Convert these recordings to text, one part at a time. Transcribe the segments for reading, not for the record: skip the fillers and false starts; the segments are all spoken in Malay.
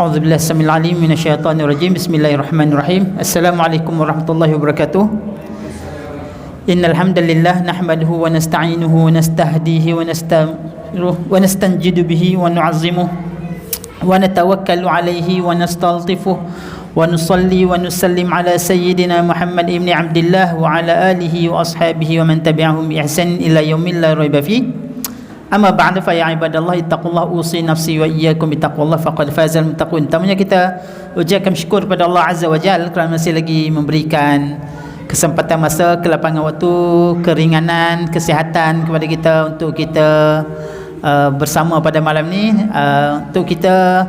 A'udzubillahi samil alim minasyaitonir rajim. Bismillahirrahmanirrahim. Assalamualaikum warahmatullahi wabarakatuh. Innal hamdalillah nahmaduhu wa nasta'inuhu wa nastahdihi wa nastaghfiruh wa nastanjidu bihi wa nu'azzimuh wa natawakkalu alayhi wa nastaltifuh wa nusalli wa nusallim ala sayyidina Muhammad ibn Abdullah wa ala alihi wa ashabihi wa man tabi'ahum bi ihsan ila yaumil la raiba fihi. Amma ba'da fa ya ibadallah ittaqullah usi nafsi wa iyyakum bittaqwallah faqad fazal muttaqun. Tamunya kita ucapkan syukur kepada Allah Azza wa Jalla kerana masih lagi memberikan kesempatan masa, kelapangan waktu, keringanan, kesihatan kepada kita untuk kita bersama pada malam ni, untuk kita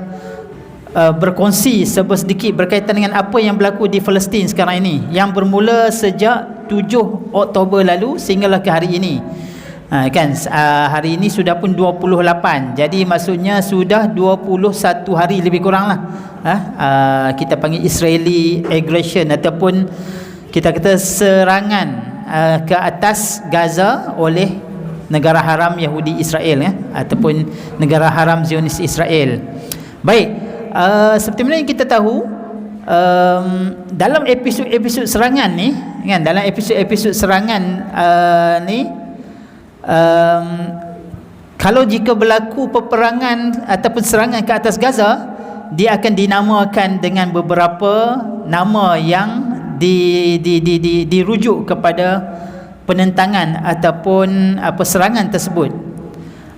berkongsi sedikit berkaitan dengan apa yang berlaku di Palestin sekarang ini, yang bermula sejak 7 Oktober lalu sehinggalah ke hari ini. Hari ini sudah pun 28, jadi maksudnya sudah 21 hari lebih kurang lah. Kita panggil Israeli aggression ataupun kita kata serangan ke atas Gaza oleh negara haram Yahudi Israel, ataupun negara haram Zionis Israel. Baik, seperti mana yang kita tahu, dalam episod-episod serangan ni kan, dalam episod-episod serangan ni, kalau jika berlaku peperangan ataupun serangan ke atas Gaza, dia akan dinamakan dengan beberapa nama yang dirujuk kepada penentangan ataupun serangan tersebut.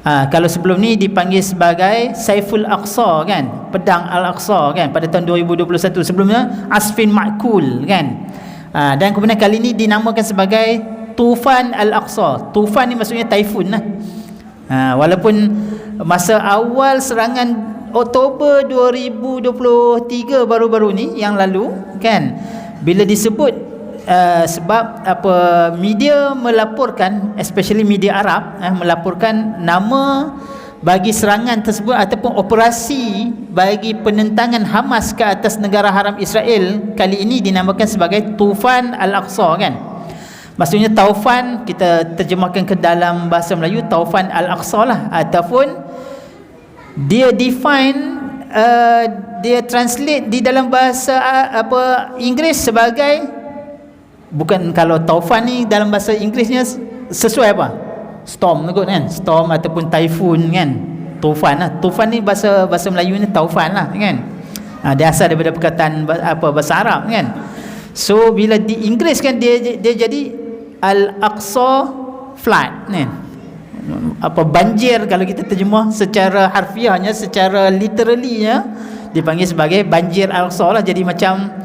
Kalau sebelum ni dipanggil sebagai Saiful Aqsa kan, pedang Al-Aqsa kan, pada tahun 2021. Sebelumnya Asfin Ma'kul kan. Dan kemudian kali ini dinamakan sebagai Tufan Al-Aqsa. Tufan ni maksudnya taifun lah. Walaupun masa awal serangan Oktober 2023 baru-baru ni yang lalu kan, bila disebut sebab media melaporkan, especially media Arab, melaporkan nama bagi serangan tersebut ataupun operasi bagi penentangan Hamas ke atas negara haram Israel kali ini dinamakan sebagai Tufan Al-Aqsa kan. Maksudnya Taufan, kita terjemahkan ke dalam bahasa Melayu Taufan Al-Aqsa lah, ataupun dia define, dia translate di dalam bahasa Inggeris sebagai, bukan, kalau Taufan ni dalam bahasa Inggerisnya sesuai apa? Storm kan, storm ataupun typhoon kan. Tufan lah. Tufan ni bahasa Melayu ni Taufan lah kan. Dia asal daripada perkataan bahasa Arab kan. So bila di Inggeris kan dia jadi Al-Aqsa flood kan. Banjir, kalau kita terjemah secara harfiahnya, secara literally-nya dipanggil sebagai banjir Al-Aqsa lah. Jadi macam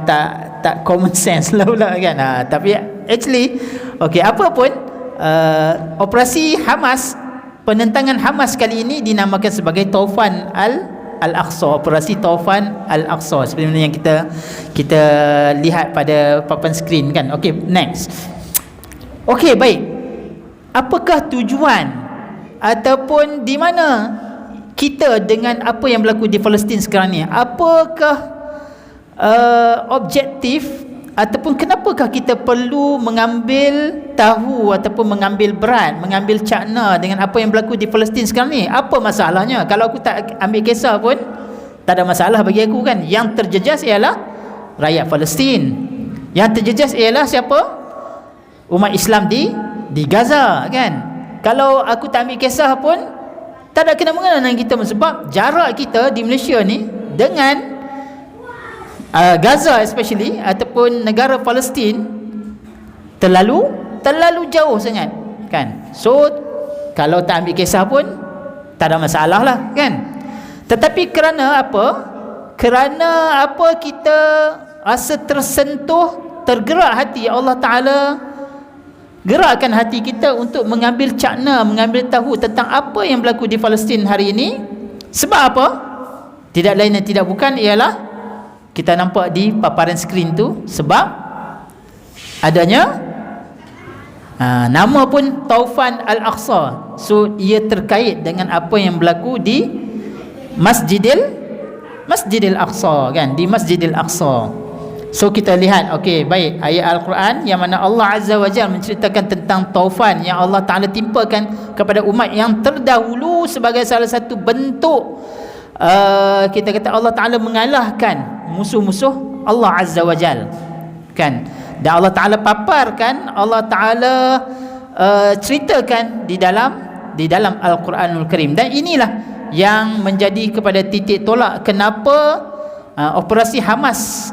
tak common sense lah pula kan. Tapi actually apa pun, operasi Hamas, penentangan Hamas kali ini dinamakan sebagai Taufan Al-Aqsa, operasi Taufan Al-Aqsa, seperti mana yang kita lihat pada papan skrin kan. Okey, next. Okey, baik. Apakah tujuan ataupun di mana kita dengan apa yang berlaku di Palestin sekarang ni? Apakah objektif ataupun kenapakah kita perlu mengambil tahu ataupun mengambil berat, mengambil cakna dengan apa yang berlaku di Palestin sekarang ni? Apa masalahnya? Kalau aku tak ambil kisah pun tak ada masalah bagi aku kan. Yang terjejas ialah rakyat Palestin. Yang terjejas ialah siapa? Umat Islam di Gaza kan. Kalau aku tak ambil kisah pun tak ada kena-mengena dengan kita, sebab jarak kita di Malaysia ni dengan Gaza especially ataupun negara Palestin terlalu jauh sangat kan. So kalau tak ambil kisah pun tak ada masalah lah kan. Tetapi kerana apa kita rasa tersentuh, tergerak hati, Allah Ta'ala gerakkan hati kita untuk mengambil cakna, mengambil tahu tentang apa yang berlaku di Palestin hari ini. Sebab apa? Tidak lain dan tidak bukan ialah kita nampak di paparan skrin tu, sebab adanya nama pun Taufan Al-Aqsa. So ia terkait dengan apa yang berlaku di Masjidil Aqsa kan, di Masjidil Aqsa. So kita lihat, okey, baik, ayat Al-Quran yang mana Allah Azza wa Jalla menceritakan tentang taufan yang Allah Ta'ala timpakan kepada umat yang terdahulu sebagai salah satu bentuk kita kata Allah Ta'ala mengalahkan musuh-musuh Allah Azza wa Jal, kan? Dan Allah Ta'ala paparkan, Allah Ta'ala ceritakan di dalam Al-Quranul Karim. Dan inilah yang menjadi kepada titik tolak kenapa operasi Hamas,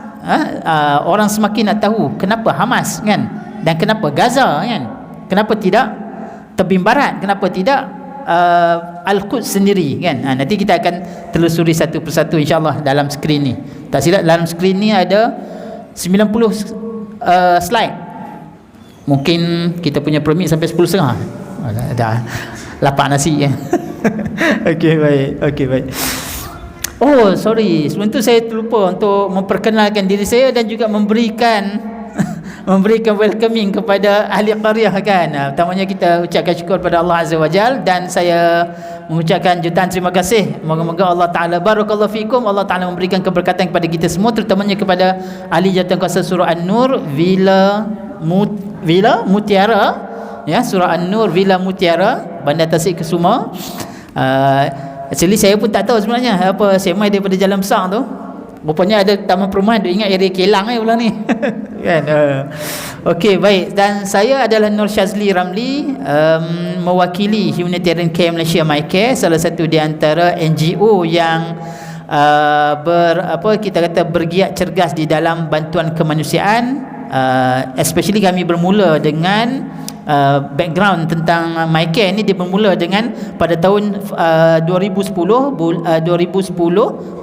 orang semakin nak tahu kenapa Hamas, kan? Dan kenapa Gaza, kan? Kenapa tidak Tebing Barat, kenapa tidak Al-Quds sendiri, kan? Nanti kita akan telusuri satu persatu insya-Allah dalam skrin ni. Tak silap dalam skrin ni ada 90 slide. Mungkin kita punya permit sampai 10.30. Dah lapar nasi, ya. Okey baik. Oh, sorry, sebelum tu saya terlupa untuk memperkenalkan diri saya dan juga memberikan welcoming kepada ahli qaryah, kan. Pertamanya kita ucapkan syukur pada Allah Azza wa Jal, dan saya mengucapkan jutaan terima kasih. Moga-moga Allah Ta'ala barakallahu fikum, Allah Ta'ala memberikan keberkatan kepada kita semua, terutamanya kepada ahli jawatankuasa surah An-Nur Villa Mutiara, ya, surah An-Nur Villa Mutiara, Bandar Tasik Kusuma. Actually saya pun tak tahu sebenarnya apa, saya mai daripada Jalan Besar tu, rupanya ada taman perumahan. Dia ingat area Kelang pula ni. Kan? Okey, baik. Dan saya adalah Nur Syazli Ramli, mewakili Humanitarian Care Malaysia MyCare, salah satu di antara NGO yang bergiat cergas di dalam bantuan kemanusiaan. Especially kami bermula dengan background tentang MyCare ni, dia bermula dengan pada tahun 2010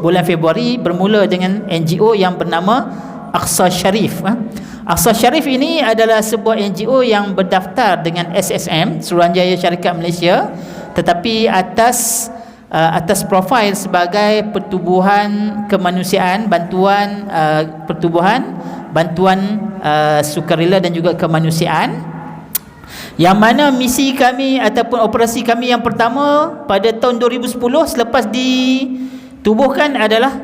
bulan Februari, bermula dengan NGO yang bernama Aqsa Sharif. Aqsa Sharif ini adalah sebuah NGO yang berdaftar dengan SSM, Suruhanjaya Syarikat Malaysia, tetapi atas profil sebagai pertubuhan kemanusiaan, bantuan sukarela dan juga kemanusiaan, yang mana misi kami ataupun operasi kami yang pertama pada tahun 2010 selepas ditubuhkan adalah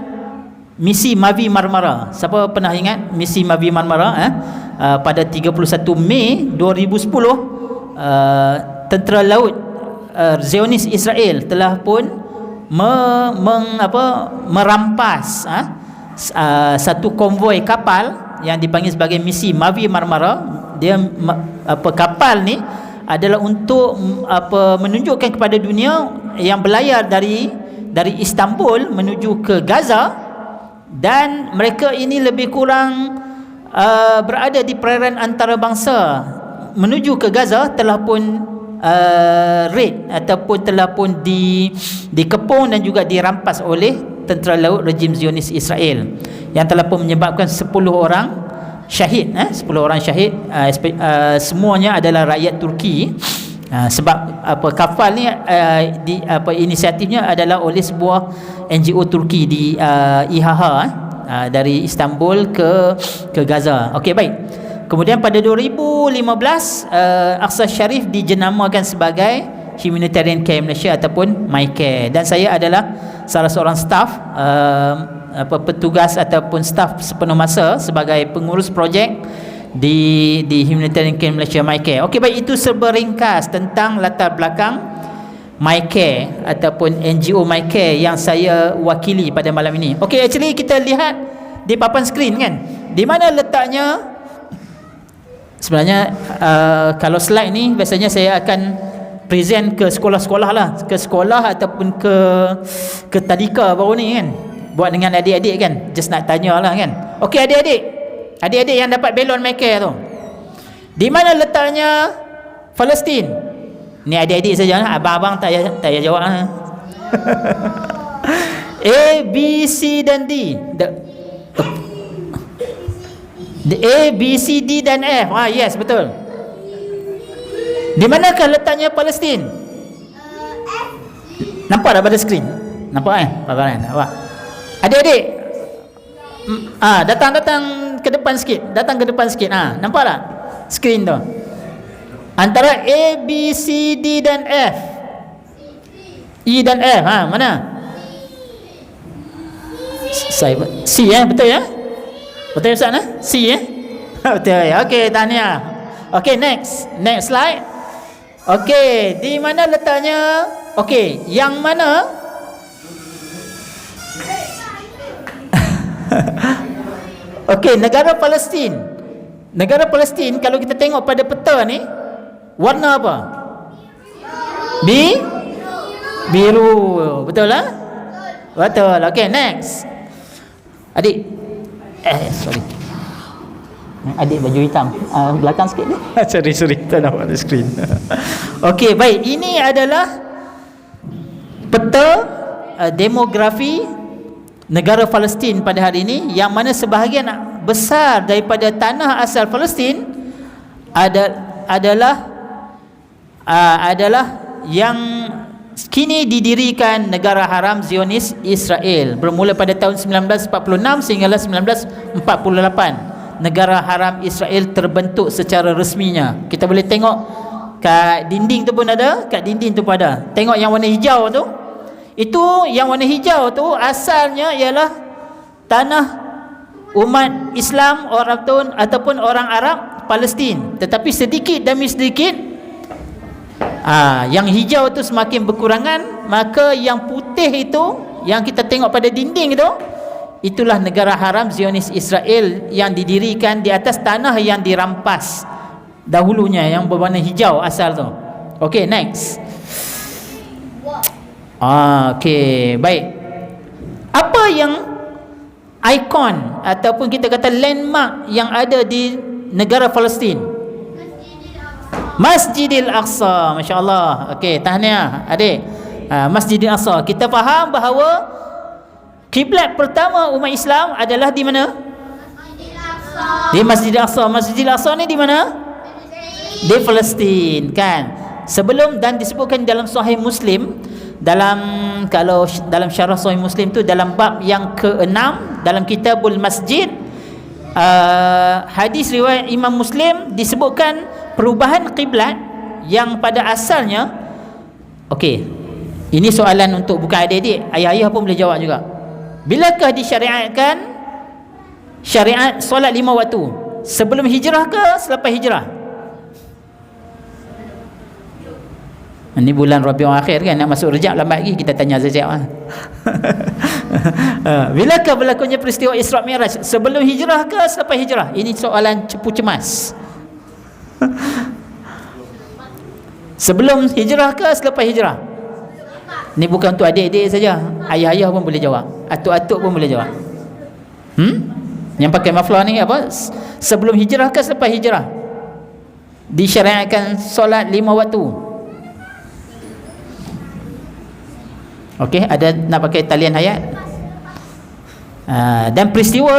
misi Mavi Marmara. Siapa pernah ingat misi Mavi Marmara? Pada 31 Mei 2010, tentera laut Zionis Israel telah pun merampas satu konvoi kapal yang dipanggil sebagai misi Mavi Marmara. Dia kapal ni adalah untuk menunjukkan kepada dunia yang berlayar dari Istanbul menuju ke Gaza, dan mereka ini lebih kurang berada di perairan antarabangsa menuju ke Gaza, telah pun raid ataupun telah pun dikepung dan juga dirampas oleh tentera laut rejim Zionis Israel, yang telah pun menyebabkan 10 orang syahid. 10 orang syahid, semuanya adalah rakyat Turki. Sebab kapal ni inisiatifnya adalah oleh sebuah NGO Turki di IHH, dari Istanbul ke Gaza. Okey, baik. Kemudian pada 2015 Aqsa Sharif dijenamakan sebagai Humanitarian Care Malaysia ataupun MyCare, dan saya adalah salah seorang staf, petugas ataupun staf sepenuh masa sebagai pengurus projek di Humanitarian Care Malaysia MyCare. Okey, baik, itu serba ringkas tentang latar belakang MyCare ataupun NGO MyCare yang saya wakili pada malam ini. Okey, actually kita lihat di papan skrin, kan, di mana letaknya sebenarnya. Kalau slide ni biasanya saya akan present ke sekolah-sekolah lah, ke sekolah ataupun ke tadika baru ni, kan, buat dengan adik-adik, kan, just nak tanya lah, kan. Okey, adik-adik yang dapat belon MyCare tu, di mana letaknya Palestin? Ni adik-adik saja, abang-abang tak payah jawab lah. A, B, C dan D. A, B, C, D dan F. Yes, betul. Di manakah letaknya Palestin? Nampak tak pada skrin? Nampak, nampak. Adik-adik, datang ke depan sikit. Nampak tak skrin tu? Antara A, B, C, D dan F. E dan F, mana? C, betul ya? Betul Ustaz, C, betul ya? Okey, tahniah. Okey, next slide. Okey, di mana letaknya? Okey, yang mana Okey, negara Palestin. Negara Palestin kalau kita tengok pada peta ni, warna apa? Biru. Betul lah? Betul. Okey, next. Adik. Sorry. Adik baju hitam. Belakang sikit ni. sorry. Tak nampak di skrin. Okey, baik. Ini adalah peta demografi negara Palestin pada hari ini, yang mana sebahagian besar daripada tanah asal Palestin adalah yang kini didirikan negara haram Zionis Israel bermula pada tahun 1946 sehinggalah 1948. Negara haram Israel terbentuk secara resminya. Kita boleh tengok kat dinding tu pun ada, kat dinding tu pun ada. Tengok yang warna hijau tu, itu yang warna hijau tu asalnya ialah tanah umat Islam ataupun orang Arab Palestin. Tetapi sedikit demi sedikit yang hijau tu semakin berkurangan, maka yang putih itu yang kita tengok pada dinding itu, itulah negara haram Zionis Israel yang didirikan di atas tanah yang dirampas dahulunya, yang berwarna hijau asal tu. Okey, next. Okey, baik. Apa yang ikon ataupun kita kata landmark yang ada di negara Palestin? Masjidil Aqsa. Masya-Allah. Okey, tahniah adik. Masjidil Aqsa. Kita faham bahawa kiblat pertama umat Islam adalah di mana? Di Masjidil Aqsa. Masjidil Aqsa ni di mana? Di Palestin, kan? Sebelum, dan disebutkan dalam Sahih Muslim, kalau dalam syarah Sahih Muslim tu dalam bab yang ke-6 dalam Kitabul Masjid, hadis riwayat Imam Muslim disebutkan perubahan kiblat yang pada asalnya. Okey, ini soalan untuk bukan adik-adik, ayah-ayah pun boleh jawab juga. Bilakah disyariatkan syariat solat 5 waktu? Sebelum hijrah ke selepas hijrah? Ini bulan Rabiul Akhir kan, nak masuk Rejab lambat lagi, kita tanya Zazab lah. Bilakah berlakunya peristiwa Isra' Mi'raj? Sebelum hijrah ke selepas hijrah? Ini soalan cepu cemas. Sebelum hijrah ke selepas hijrah? Ini bukan untuk adik-adik saja, ayah-ayah pun boleh jawab, atuk-atuk pun boleh jawab. Yang pakai maflar ni apa? Sebelum hijrah ke selepas hijrah disyariatkan solat 5 waktu? Okey, ada nak pakai talian hayat? Dan peristiwa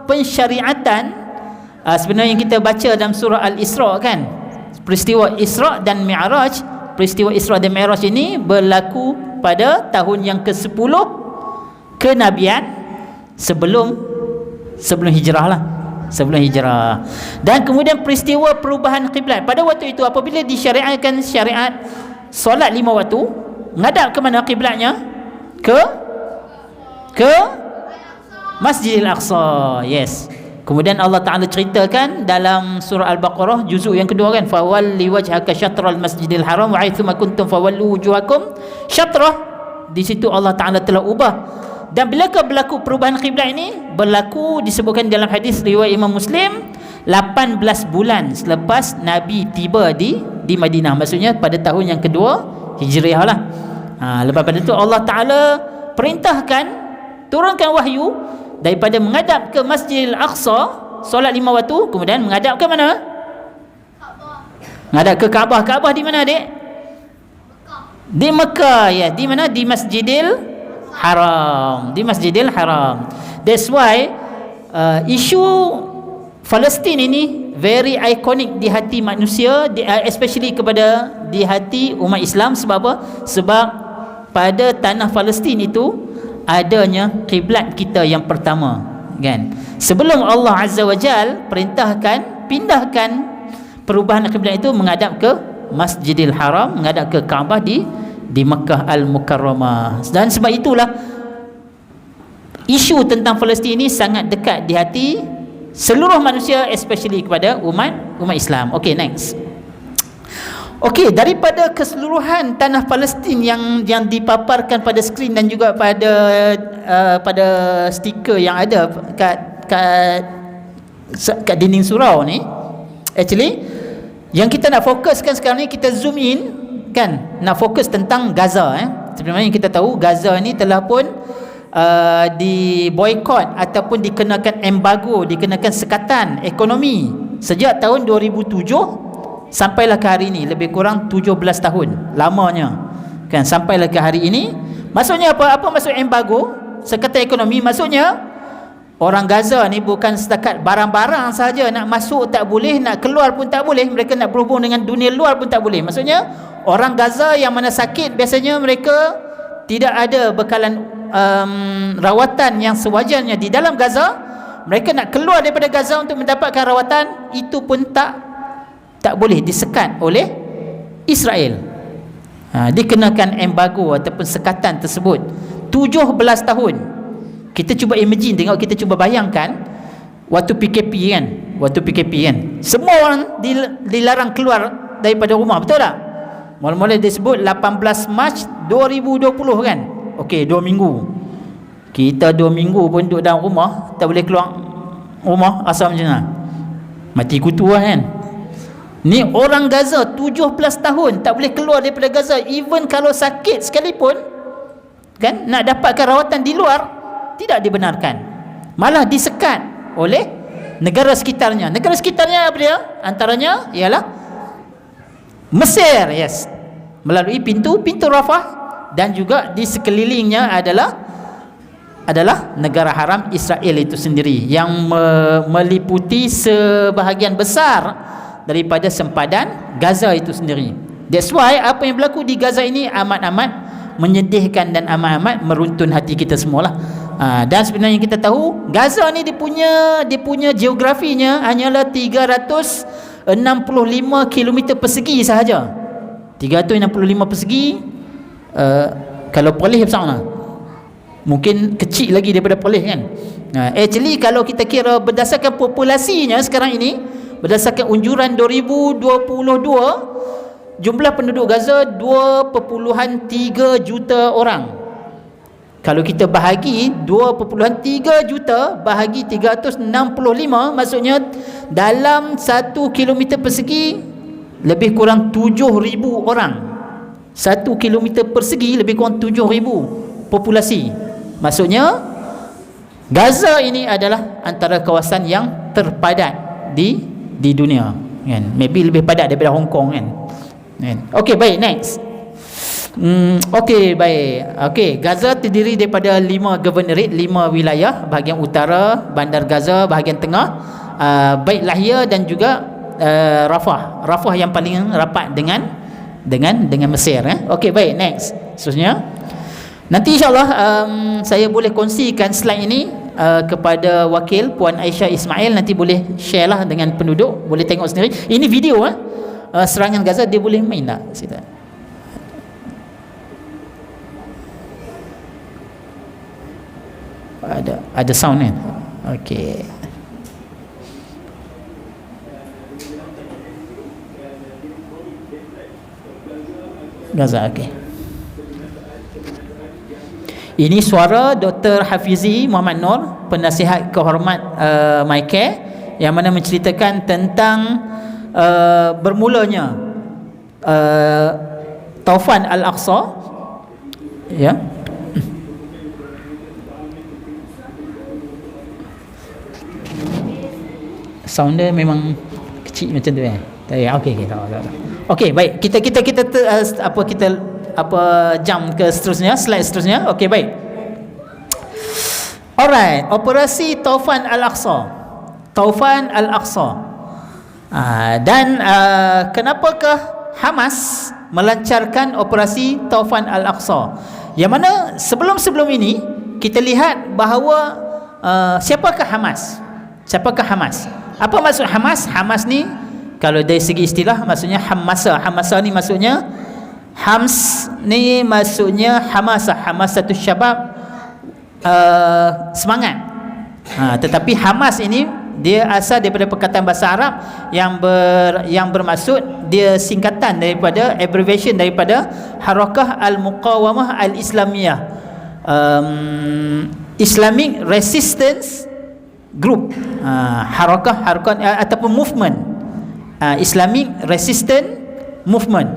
pensyariatan sebenarnya yang kita baca dalam surah Al-Isra' kan, peristiwa Isra' dan Mi'raj. Peristiwa Isra' dan Mi'raj ini berlaku pada tahun yang ke-10 kenabian, sebelum hijrah lah, sebelum hijrah. Dan kemudian peristiwa perubahan kiblat pada waktu itu, apabila disyariatkan syariat solat 5 waktu, ngadap ke mana kiblatnya? Ke Masjidil Aqsa. Yes. Kemudian Allah Ta'ala ceritakan dalam surah Al-Baqarah juzuk yang kedua kan, fawalli wajhaka syatral masjidil haram wa haitsuma kuntum fawallu wujuhakum syatrah. Di situ Allah Ta'ala telah ubah. Dan bilakah berlaku perubahan kiblat ini? Berlaku, disebutkan dalam hadis riwayat Imam Muslim, 18 bulan selepas Nabi tiba di Madinah. Maksudnya pada tahun yang kedua Hijriah lah. Lepas pada itu Allah Ta'ala perintahkan, turunkan wahyu daripada menghadap ke Masjidil Aqsa solat 5 waktu, kemudian menghadap ke mana? Menghadap ke Kaabah. Kaabah di mana adik? Di Mekah, ya. Di mana? Di Masjidil Haram. Di Masjidil Haram. That's why isu Palestin ini very iconic di hati manusia, especially di hati umat Islam. Sebab apa? Sebab pada tanah Palestin itu adanya kiblat kita yang pertama, kan? Sebelum Allah Azza wa Jal perintahkan pindahkan perubahan kiblat itu menghadap ke Masjidil Haram, menghadap ke Kaabah di Makkah Al-Mukarramah. Dan sebab itulah isu tentang Palestin ini sangat dekat di hati seluruh manusia, especially kepada umat Islam. Okey, next. Okey, daripada keseluruhan tanah Palestin yang dipaparkan pada skrin dan juga pada stiker yang ada kat kat dinding surau ni. Actually yang kita nak fokuskan sekarang ni, kita zoom in kan, nak fokus tentang Gaza. Sebenarnya kita tahu Gaza ni telah pun diboykot ataupun dikenakan embargo, dikenakan sekatan ekonomi sejak tahun 2007 sampailah ke hari ini, lebih kurang 17 tahun lamanya kan, sampailah ke hari ini. Maksudnya apa? Apa maksud embargo, sekatan ekonomi? Maksudnya orang Gaza ni bukan setakat barang-barang saja, nak masuk tak boleh, nak keluar pun tak boleh, mereka nak berhubung dengan dunia luar pun tak boleh. Maksudnya orang Gaza yang mana sakit, biasanya mereka tidak ada bekalan rawatan yang sewajarnya di dalam Gaza. Mereka nak keluar daripada Gaza untuk mendapatkan rawatan, itu pun tak boleh, disekat oleh Israel. Dikenakan embargo ataupun sekatan tersebut 17 tahun. Kita cuba imagine, tengok, kita cuba bayangkan waktu PKP kan, semua orang dilarang keluar daripada rumah, betul tak? Mula-mula disebut 18 Mac 2020 kan. Okey, 2 minggu. Kita 2 minggu pun duduk dalam rumah, tak boleh keluar rumah, rasa macam mana? Mati kutu lah kan. Ni orang Gaza 17 tahun tak boleh keluar daripada Gaza. Even kalau sakit sekalipun kan, nak dapatkan rawatan di luar, tidak dibenarkan, malah disekat oleh negara sekitarnya. Negara sekitarnya apa dia? Antaranya ialah Mesir, yes, melalui pintu Rafah, dan juga di sekelilingnya adalah negara haram Israel itu sendiri yang meliputi sebahagian besar daripada sempadan Gaza itu sendiri. That's why apa yang berlaku di Gaza ini amat-amat menyedihkan dan amat-amat meruntun hati kita semualah. Dan sebenarnya kita tahu Gaza ni dia punya geografinya hanyalah 365 km persegi sahaja. 365 persegi. Kalau Perlis besar mana? Mungkin kecil lagi daripada Perlis kan. Actually kalau kita kira berdasarkan populasinya sekarang ini, berdasarkan unjuran 2022, jumlah penduduk Gaza 2.3 juta orang. Kalau kita bahagi 2.3 juta bahagi 365, maksudnya dalam 1 kilometer persegi lebih kurang 7,000 orang. 1 kilometer persegi lebih kurang 7,000 populasi. Maksudnya Gaza ini adalah antara kawasan yang terpadat di dunia kan. Maybe lebih padat daripada Hong Kong kan. Okey, baik, next. Okey, baik. Okey, Gaza terdiri daripada 5 governorate, 5 wilayah, bahagian utara, bandar Gaza, bahagian tengah, Bait Lahia dan juga Rafah yang paling rapat dengan Mesir. Okey, baik, next. Seterusnya, nanti insyaAllah saya boleh kongsikan slide ini kepada wakil Puan Aisyah Ismail. Nanti boleh share lah dengan penduduk, boleh tengok sendiri. Ini video serangan Gaza, dia boleh main tak? Ada sound kan? Okey. Gaza, okey. Ini suara Dr. Hafizi Muhammad Nur, penasihat kehormat MyCare, yang mana menceritakan tentang bermulanya Taufan Al-Aqsa, ya. Sound dia memang kecil macam tu okey, tak. Okey, baik. Kita jump ke seterusnya, slide seterusnya. Okey, baik. Alright, operasi Taufan Al-Aqsa. Dan kenapakah Hamas melancarkan operasi Taufan Al-Aqsa? Yang mana sebelum ini kita lihat bahawa siapakah Hamas? Apa maksud Hamas? Hamas ni kalau dari segi istilah maksudnya Hamasa. Hamasa ni maksudnya Hamasatus Syabab, semangat. Tetapi Hamas ini dia asal daripada perkataan bahasa Arab yang bermaksud, dia singkatan daripada, abbreviation daripada Harakah Al-Muqawamah Al-Islamiyah, Islamic Resistance group, harakah ataupun movement, Islamic Resistance Movement,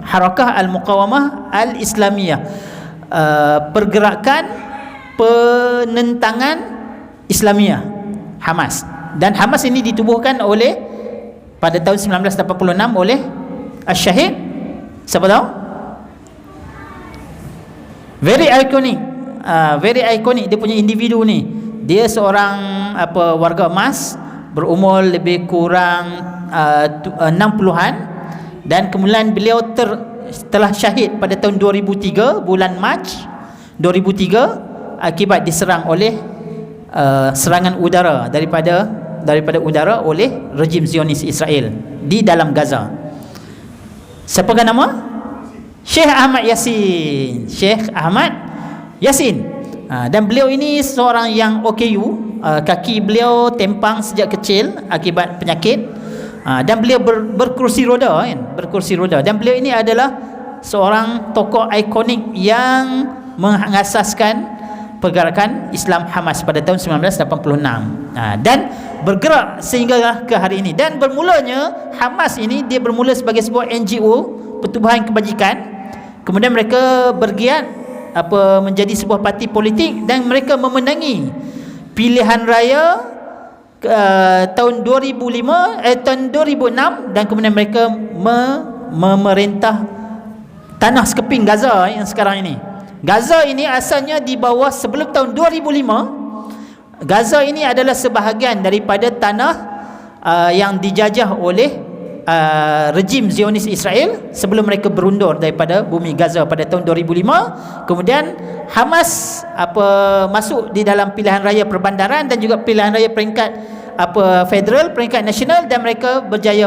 Harakah Al-Muqawamah Al-Islamiyah, pergerakan penentangan Islamiyah, Hamas. Dan Hamas ini ditubuhkan oleh pada tahun 1986 oleh Syahid, siapa tahu? Very iconic dia punya individu ni. Dia seorang warga emas, berumur lebih kurang 60-an, dan kemudian beliau telah syahid pada tahun 2003 bulan Mac 2003 akibat diserang oleh serangan udara daripada udara oleh rejim Zionis Israel di dalam Gaza. Siapakah nama? Syekh Ahmad Yasin. Dan beliau ini seorang yang OKU, kaki beliau tempang sejak kecil akibat penyakit, dan beliau berkursi roda dan beliau ini adalah seorang tokoh ikonik yang mengasaskan pergerakan Islam Hamas pada tahun 1986, dan bergerak sehingga ke hari ini. Dan bermulanya Hamas ini, dia bermula sebagai sebuah NGO, pertubuhan kebajikan, kemudian mereka bergiat menjadi sebuah parti politik, dan mereka memenangi pilihan raya tahun 2006, dan kemudian mereka memerintah tanah sekeping Gaza yang sekarang ini. Gaza ini asalnya di bawah, sebelum tahun 2005, Gaza ini adalah sebahagian daripada tanah yang dijajah oleh rejim Zionis Israel sebelum mereka berundur daripada bumi Gaza pada tahun 2005. Kemudian Hamas masuk di dalam pilihan raya perbandaran dan juga pilihan raya peringkat federal, peringkat nasional, dan mereka berjaya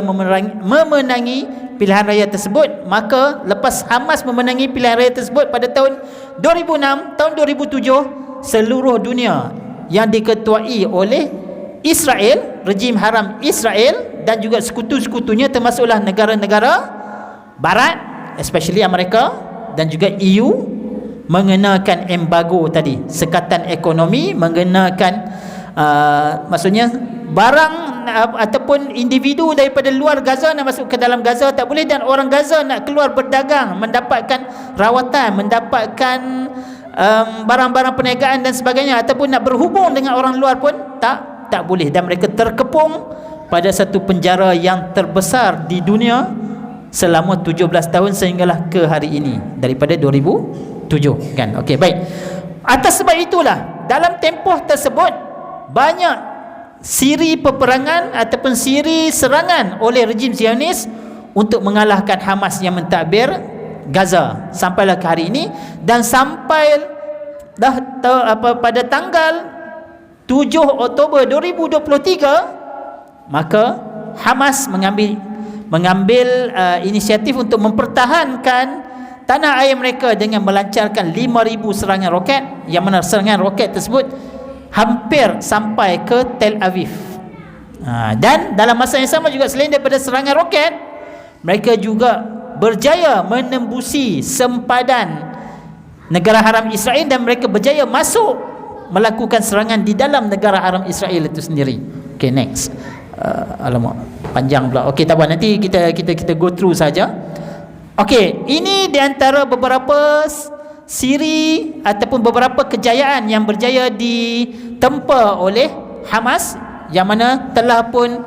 memenangi pilihan raya tersebut. Maka lepas Hamas memenangi pilihan raya tersebut pada tahun 2006, tahun 2007, seluruh dunia yang diketuai oleh Israel, rejim haram Israel, dan juga sekutu-sekutunya, termasuklah negara-negara barat, especially Amerika dan juga EU, mengenakan embargo tadi, sekatan ekonomi, mengenakan maksudnya barang ataupun individu daripada luar Gaza nak masuk ke dalam Gaza tak boleh, dan orang Gaza nak keluar berdagang, mendapatkan rawatan, mendapatkan barang-barang perniagaan dan sebagainya, ataupun nak berhubung dengan orang luar pun tak boleh. Dan mereka terkepung pada satu penjara yang terbesar di dunia selama 17 tahun sehinggalah ke hari ini, daripada 2007 kan. Okey, baik. Atas sebab itulah dalam tempoh tersebut banyak siri peperangan ataupun siri serangan oleh rejim Zionis untuk mengalahkan Hamas yang mentadbir Gaza sampailah ke hari ini. Dan sampai pada tanggal 7 Oktober 2023, maka Hamas mengambil inisiatif untuk mempertahankan tanah air mereka dengan melancarkan 5,000 serangan roket, yang mana serangan roket tersebut hampir sampai ke Tel Aviv. Dan dalam masa yang sama juga, selain daripada serangan roket, mereka juga berjaya menembusi sempadan negara haram Israel, dan mereka berjaya masuk melakukan serangan di dalam negara haram Israel itu sendiri. Okay, next. Alamak, panjang pula. Okay, tak apa, nanti kita go through saja. Okay, ini di antara beberapa siri ataupun beberapa kejayaan yang berjaya ditempa oleh Hamas, yang mana telah pun,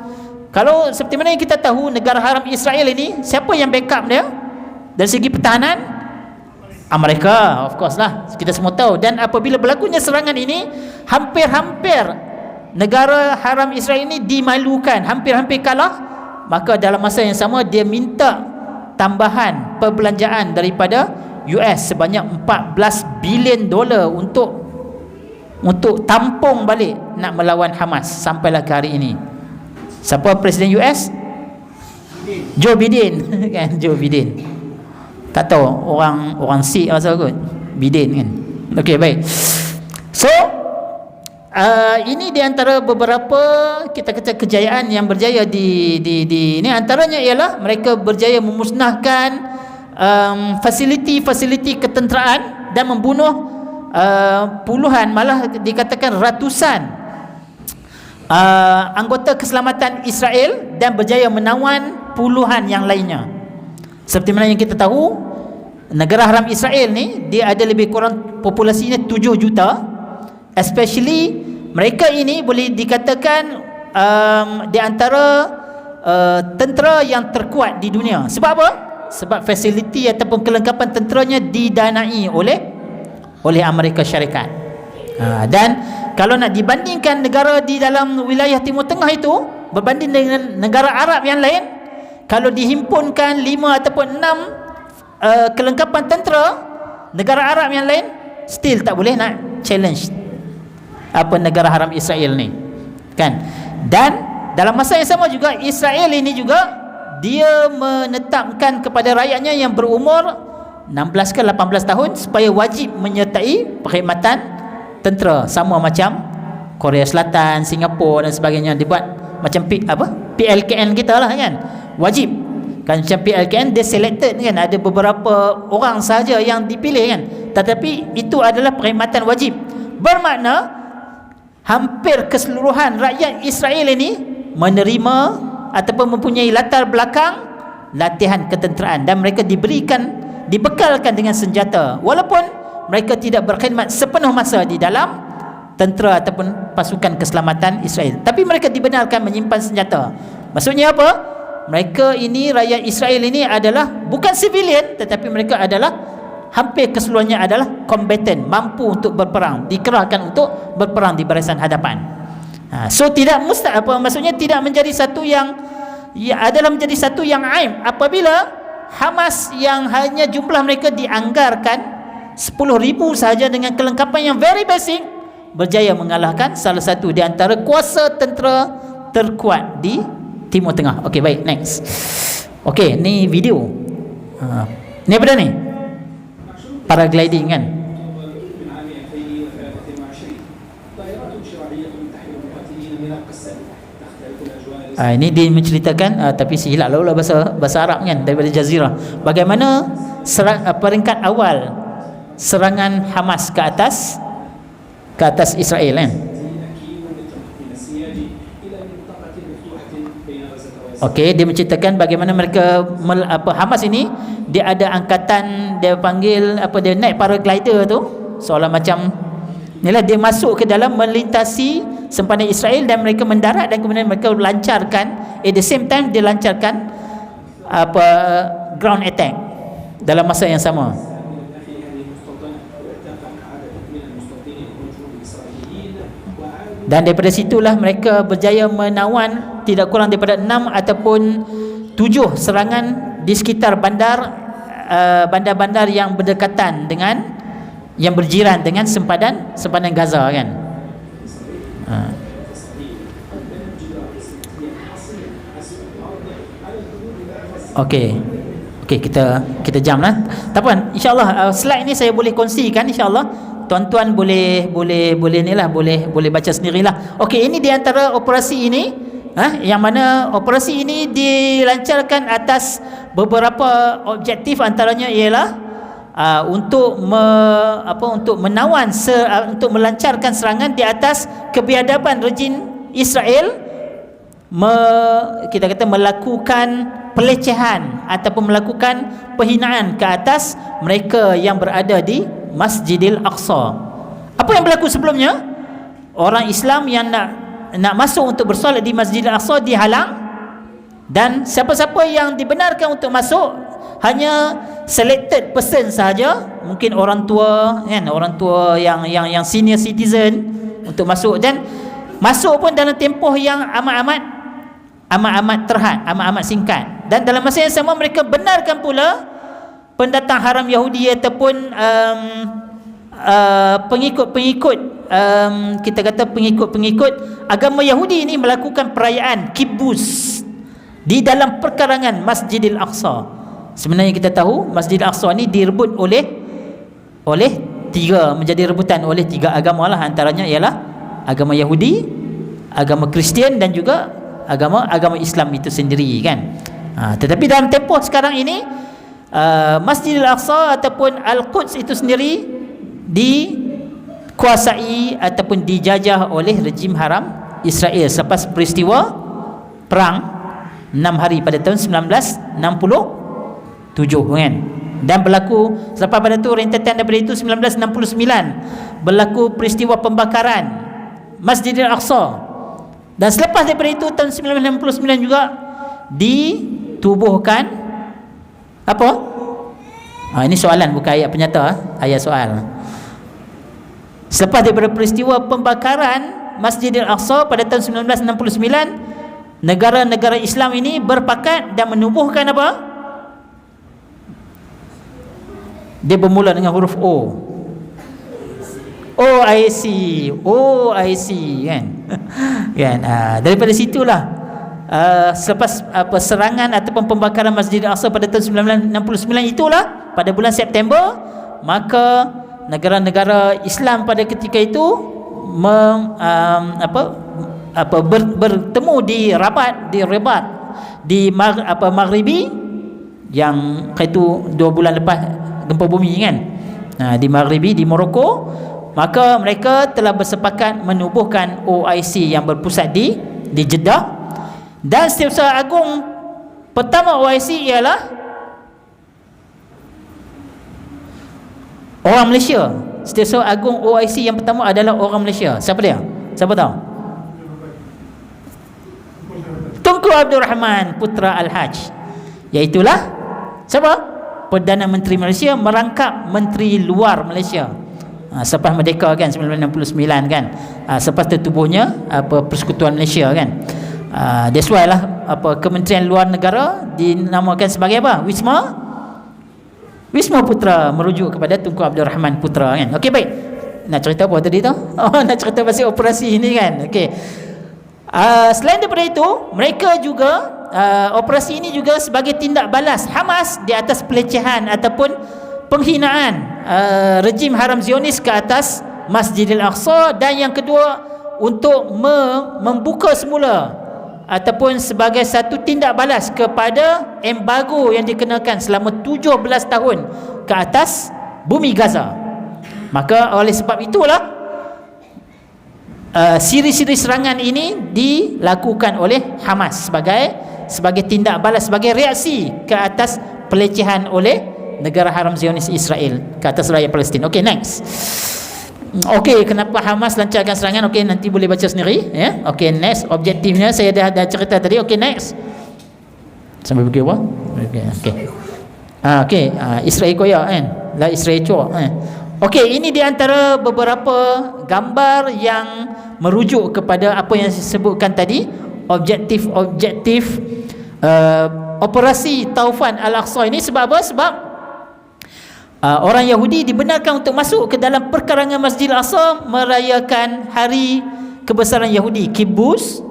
kalau seperti mana yang kita tahu, negara haram Israel ini, siapa yang backup dia dari segi pertahanan? Amerika, of course lah, kita semua tahu. Dan apabila berlakunya serangan ini, hampir-hampir negara haram Israel ini dimalukan, hampir-hampir kalah. Maka dalam masa yang sama, dia minta tambahan perbelanjaan daripada US sebanyak $14 bilion untuk tampung balik nak melawan Hamas sampailah ke hari ini. Siapa Presiden US? Joe Biden kan, Joe Biden. Tak tahu orang Sikh asal kot, Biden kan. Okey, baik. So ini di antara beberapa kita kata kejayaan yang berjaya di ini, antaranya ialah mereka berjaya memusnahkan fasiliti ketenteraan dan membunuh puluhan, malah dikatakan anggota keselamatan Israel dan berjaya menawan puluhan yang lainnya. Seperti mana yang kita tahu, negara haram Israel ni dia ada lebih kurang populasinya 7 juta. Especially mereka ini boleh dikatakan di antara tentera yang terkuat di dunia. Sebab apa? Sebab fasiliti ataupun kelengkapan tenteranya didanai oleh Amerika Syarikat. Dan kalau nak dibandingkan negara di dalam wilayah Timur Tengah itu berbanding dengan negara Arab yang lain, kalau dihimpunkan 5 ataupun 6 kelengkapan tentera negara Arab yang lain, still tak boleh nak challenge apa negara haram Israel ni, kan? Dan dalam masa yang sama juga Israel ini juga dia menetapkan kepada rakyatnya yang berumur 16 ke 18 tahun supaya wajib menyertai perkhidmatan tentera, sama macam Korea Selatan, Singapura dan sebagainya. Dibuat macam PLKN kita lah, kan? Wajib kan, macam PLKN dia selected, kan? Ada beberapa orang sahaja yang dipilih, kan? Tetapi itu adalah perkhidmatan wajib. Bermakna hampir keseluruhan rakyat Israel ini menerima ataupun mempunyai latar belakang latihan ketenteraan, dan mereka dibekalkan dengan senjata walaupun mereka tidak berkhidmat sepenuh masa di dalam tentera ataupun pasukan keselamatan Israel, tapi mereka dibenarkan menyimpan senjata. Maksudnya apa? Mereka ini, rakyat Israel ini adalah bukan civilian, tetapi mereka adalah hampir keseluruhannya adalah combatant, mampu untuk berperang, dikerahkan untuk berperang di barisan hadapan. So tidak maksudnya tidak menjadi satu yang adalah menjadi satu yang aib apabila Hamas yang hanya jumlah mereka dianggarkan 10,000 sahaja dengan kelengkapan yang very basic berjaya mengalahkan salah satu di antara kuasa tentera terkuat di Timur Tengah. Okey, baik, next. Okey, ni video. Ni apa dah ni? Paragliding, kan? Ini dia menceritakan tapi silap lah bahasa Arab, kan, daripada Jazirah, bagaimana peringkat awal serangan Hamas ke atas Israel, kan? Okey, dia menceritakan bagaimana mereka Hamas ini dia ada angkatan, dia panggil dia naik paraglider tu, seolah macam inilah dia masuk ke dalam melintasi sempadan Israel dan mereka mendarat, dan kemudian mereka lancarkan at the same time dia lancarkan ground attack dalam masa yang sama. Dan daripada situlah mereka berjaya menawan tidak kurang daripada 6 ataupun 7 serangan di sekitar bandar-bandar yang berdekatan dengan, yang berjiran dengan sempadan Gaza, kan? Okey, kita jam lah. Tak apa, insya-Allah slide ni saya boleh kongsikan, insya-Allah tuan-tuan boleh baca sendirilah. Okey, ini di antara operasi ini, yang mana operasi ini dilancarkan atas beberapa objektif, antaranya ialah untuk menawan untuk melancarkan serangan di atas kebiadaban rejim Israel, kita kata melakukan pelecehan ataupun melakukan penghinaan ke atas mereka yang berada di Masjidil Aqsa. Apa yang berlaku sebelumnya? Orang Islam yang nak masuk untuk bersolat di Masjidil Aqsa dihalang, dan siapa-siapa yang dibenarkan untuk masuk hanya selected person sahaja, mungkin orang tua, kan, orang tua yang senior citizen untuk masuk, dan masuk pun dalam tempoh yang amat terhad, amat singkat. Dan dalam masa yang sama mereka benarkan pula pendatang haram Yahudi ataupun pengikut kita kata pengikut agama Yahudi ini melakukan perayaan kibbutz di dalam perkarangan Masjidil Aqsa. Sebenarnya kita tahu Masjidil Aqsa ni direbut oleh tiga, menjadi rebutan oleh tiga agama lah, antaranya ialah agama Yahudi, agama Kristian dan juga agama Islam itu sendiri, kan? Tetapi dalam tempoh sekarang ini Masjidil Aqsa ataupun Al-Quds itu sendiri dikuasai ataupun dijajah oleh rejim haram Israel selepas peristiwa perang 6 hari pada tahun 1967 kan. Dan berlaku selepas pada tu rentetan daripada itu 1969 berlaku peristiwa pembakaran Masjidil Aqsa. Dan selepas daripada itu tahun 1969 juga ditubuhkan apa? Ini soalan bukan ayat penyata, ayat soal. Selepas daripada peristiwa pembakaran Masjidil Aqsa pada tahun 1969, negara-negara Islam ini berpakat dan menubuhkan apa? Dia bermula dengan huruf O. OIC, OIC kan. Kan? Daripada situlah selepas serangan ataupun pembakaran Masjidil Aqsa pada tahun 1969 itulah pada bulan September, maka negara-negara Islam pada ketika itu bertemu di Rabat, di Maghribi, yang itu 2 bulan lepas gempa bumi kan, di Maghribi, di Morocco. Maka mereka telah bersepakat menubuhkan OIC yang berpusat di Jeddah. Dan Setiausaha Agung pertama OIC ialah orang Malaysia. Setiausaha Agung OIC yang pertama adalah orang Malaysia. Siapa dia? Siapa tahu? Tunku Abdul Rahman Putra Al-Haj, iaitulah siapa? Perdana Menteri Malaysia merangkap Menteri Luar Malaysia selepas merdeka kan, 1969 kan, selepas tertubuhnya Persekutuan Malaysia kan. That's why lah Kementerian Luar Negara dinamakan sebagai apa? Wisma Putra, merujuk kepada Tunku Abdul Rahman Putra kan. Okey, baik. Nak cerita apa tadi tu? Nak cerita pasal operasi ini kan. Okey. Selain daripada itu, mereka juga operasi ini juga sebagai tindak balas Hamas di atas pelecehan ataupun penghinaan rejim haram Zionis ke atas Masjidil Aqsa. Dan yang kedua, untuk membuka semula ataupun sebagai satu tindak balas kepada embargo yang dikenakan selama 17 tahun ke atas bumi Gaza. Maka oleh sebab itulah siri-siri serangan ini dilakukan oleh Hamas sebagai tindak balas, sebagai reaksi ke atas pelecehan oleh negara haram Zionis Israel ke atas rakyat Palestin. Okey, next. Okey, kenapa Hamas lancarkan serangan? Okey, nanti boleh baca sendiri ya. Okey, next. Objektifnya saya dah cerita tadi. Okey, next. Sampai pergi apa? Okey. Israel koyak kan. Lah Israel cok Okey, ini di antara beberapa gambar yang merujuk kepada apa yang saya sebutkan tadi, objektif operasi Taufan Al-Aqsa ini. Sebab apa? Sebab orang Yahudi dibenarkan untuk masuk ke dalam perkarangan Masjidil Aqsa merayakan hari kebesaran Yahudi, Kibbutz,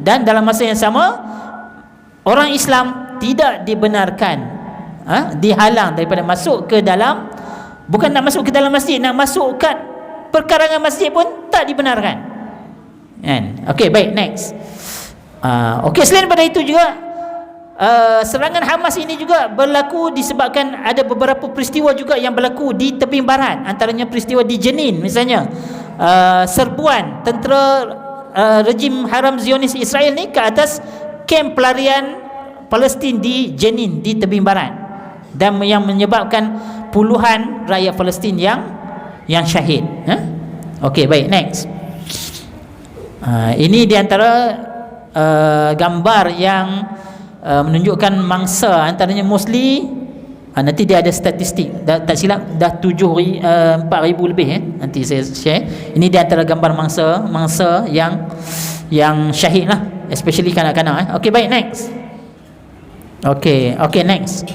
dan dalam masa yang sama orang Islam tidak dibenarkan, dihalang daripada masuk ke dalam, bukan nak masuk ke dalam masjid, nak masuk ke perkarangan masjid pun tak dibenarkan kan. Okey, baik, next. Okey, selain daripada itu juga serangan Hamas ini juga berlaku disebabkan ada beberapa peristiwa juga yang berlaku di tebing barat. Antaranya peristiwa di Jenin misalnya, serbuan tentera rejim haram Zionis Israel ni ke atas kem pelarian Palestin di Jenin di tebing barat, dan yang menyebabkan puluhan rakyat Palestin yang syahid. Okey, baik, next. Ini di antara gambar yang menunjukkan mangsa, antaranya mostly nanti dia ada statistik, tak silap dah 4,000 lebih nanti saya share. Ini di antara gambar mangsa yang syahid lah, especially kanak-kanak. Okey, baik, next. Okey, next.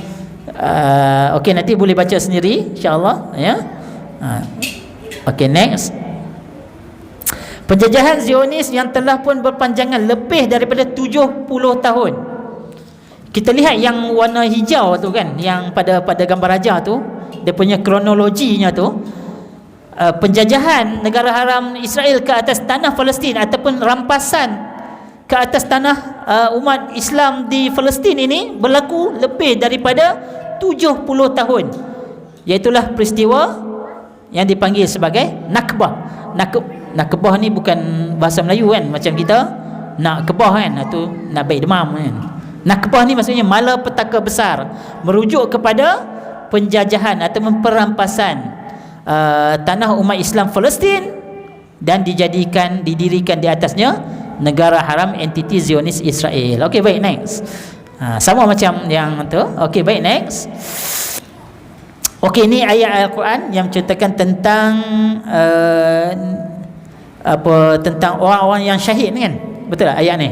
Okey, nanti boleh baca sendiri insya-Allah ya. Okey, next. Penjajahan Zionis yang telah pun berpanjangan lebih daripada 70 tahun. Kita lihat yang warna hijau tu kan, yang pada gambar raja tu, dia punya kronologinya tu, penjajahan negara haram Israel ke atas tanah Palestin ataupun rampasan ke atas tanah umat Islam di Palestin ini berlaku lebih daripada 70 tahun. Iaitulah peristiwa yang dipanggil sebagai Nakbah. Nak kebah ni bukan bahasa Melayu kan, macam kita nak kebah kan, itu nak baik demam kan. Nak kebah ni maksudnya malapetaka besar, merujuk kepada penjajahan atau perampasan tanah umat Islam Palestin dan didirikan di atasnya negara haram entiti Zionis Israel. Okey, baik, next. Sama macam yang tu. Okey, baik, next. Okey, ini ayat Al-Quran yang menceritakan tentang tentang orang-orang yang syahid ni kan. Betul tak ayat ni?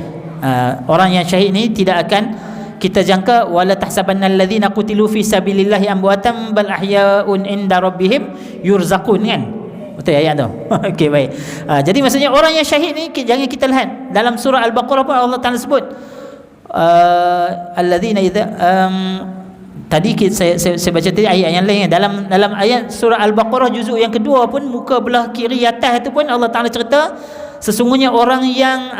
Orang yang syahid ni tidak akan kita jangka wala tahsabannal ladzina qutilu fi sabilillahi amwatan bal ahyaun inda rabbihim yurzaqun kan. Betul ayat tu. Okey, baik. Jadi maksudnya orang yang syahid ni jangan kita lihat dalam surah Al-Baqarah pun Allah Taala sebut alladzina idza tadi saya baca tadi ayat yang lain dalam ayat surah Al-Baqarah juzuk yang kedua pun muka belah kiri atas itu pun Allah Taala cerita sesungguhnya orang yang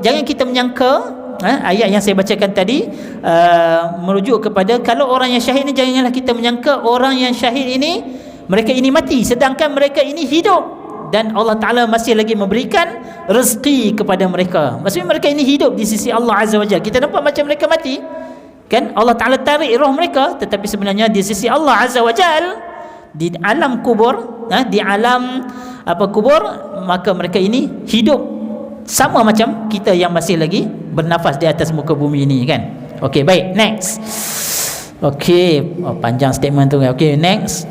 jangan kita menyangka ayat yang saya bacakan tadi merujuk kepada kalau orang yang syahid ni janganlah kita menyangka orang yang syahid ini mereka ini mati sedangkan mereka ini hidup dan Allah Ta'ala masih lagi memberikan rezeki kepada mereka. Maksudnya mereka ini hidup di sisi Allah Azza wa Jalla. Kita nampak macam mereka mati kan, Allah Ta'ala tarik roh mereka, tetapi sebenarnya di sisi Allah Azza wa Jalla di alam kubur, di alam kubur, maka mereka ini hidup sama macam kita yang masih lagi bernafas di atas muka bumi ini kan. Okey, baik, next. Okey, panjang statement tu. Okey, next.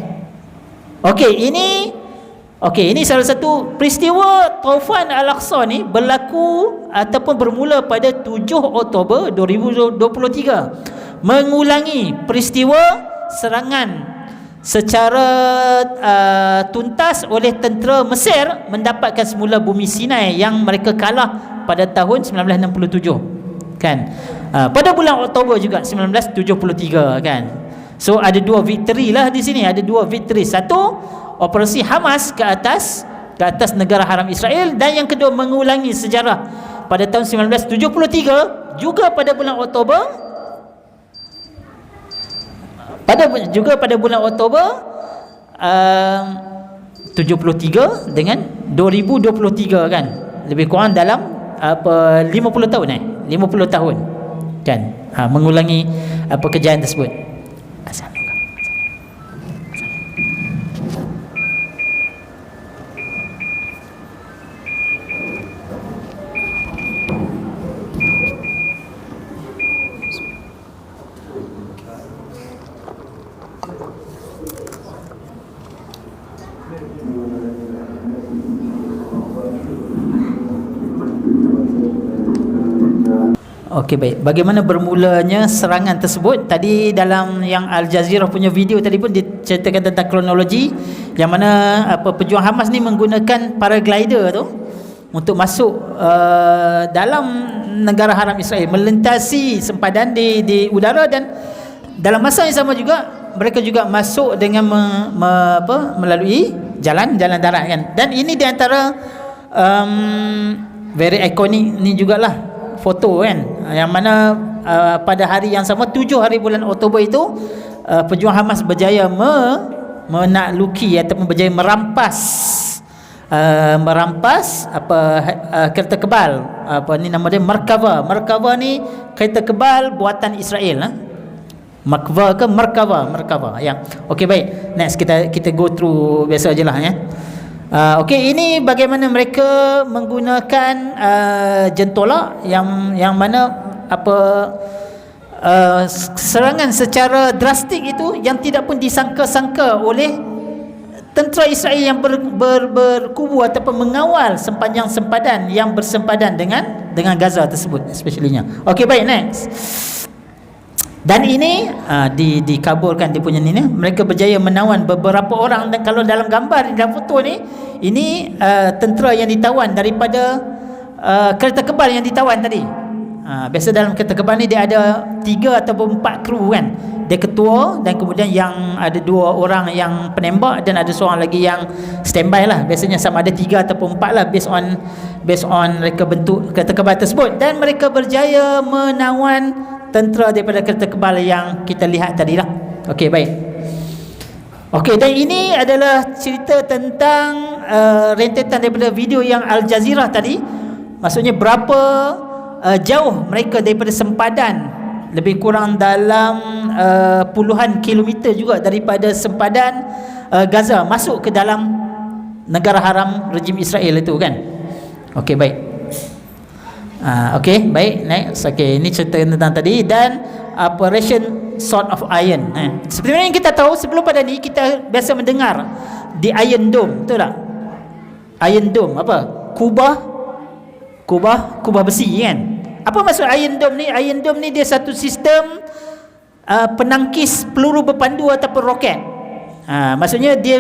Okey, ini salah satu peristiwa Taufan Al-Aqsa ni berlaku ataupun bermula pada 7 Oktober 2023, mengulangi peristiwa serangan secara tuntas oleh tentera Mesir mendapatkan semula bumi Sinai yang mereka kalah pada tahun 1967 kan. Pada bulan Oktober juga 1973 kan. So ada dua victory lah di sini, ada dua victory. Satu, operasi Hamas ke atas negara haram Israel, dan yang kedua mengulangi sejarah pada tahun 1973 juga pada bulan Oktober, pada bulan Oktober 73 dengan 2023 kan, lebih kurang dalam 50 tahun 50 tahun kan, mengulangi kejayaan tersebut. Okey, baik. Bagaimana bermulanya serangan tersebut? Tadi dalam yang Al Jazeera punya video tadi pun diceritakan tentang kronologi yang mana pejuang Hamas ni menggunakan paraglider tu untuk masuk dalam negara haram Israel, melintasi sempadan di udara, dan dalam masa yang sama juga mereka juga masuk dengan melalui jalan darat kan. Dan ini di antara very iconic ni jugalah foto kan, yang mana pada hari yang sama 7 hari bulan Oktober itu pejuang Hamas berjaya menakluki ataupun berjaya merampas kereta kebal, ni nama dia Merkava ni kereta kebal buatan Israel Merkava ke Merkava ya. Okey, baik, next kita go through biasa ajalah ya. Okey, ini bagaimana mereka menggunakan jentolak yang mana serangan secara drastik itu yang tidak pun disangka-sangka oleh tentera Israel yang berkubu ataupun mengawal sepanjang sempadan yang bersempadan dengan Gaza tersebut especially-nya. Okey, baik, next. Dan ini dikaburkan dia punya ni, mereka berjaya menawan beberapa orang, dan kalau dalam gambar dalam foto ni, ini tentera yang ditawan daripada kereta kebal yang ditawan tadi. Biasa dalam kereta kebal ni dia ada 3 ataupun 4 kru kan. Dia ketua, dan kemudian yang ada 2 orang yang penembak, dan ada seorang lagi yang standby lah. Biasanya sama ada 3 ataupun 4 lah based on mereka bentuk kereta kebal tersebut, dan mereka berjaya menawan tentera daripada kereta kebal yang kita lihat tadi lah. Okey, baik. Okey, dan ini adalah cerita tentang rentetan daripada video yang Al Jazeera tadi. Maksudnya berapa jauh mereka daripada sempadan, lebih kurang dalam puluhan kilometer juga daripada sempadan Gaza, masuk ke dalam negara haram rejim Israel itu kan. Okey, baik. Okey, baik, next. Okey, ini cerita tentang tadi. Dan Operation Sword of Iron. Seperti mana yang kita tahu, sebelum pada ni kita biasa mendengar di Iron Dome, betul tak? Iron Dome apa? Kubah besi kan. Apa maksud Iron Dome ni? Iron Dome ni dia satu sistem penangkis peluru berpandu ataupun roket. Maksudnya dia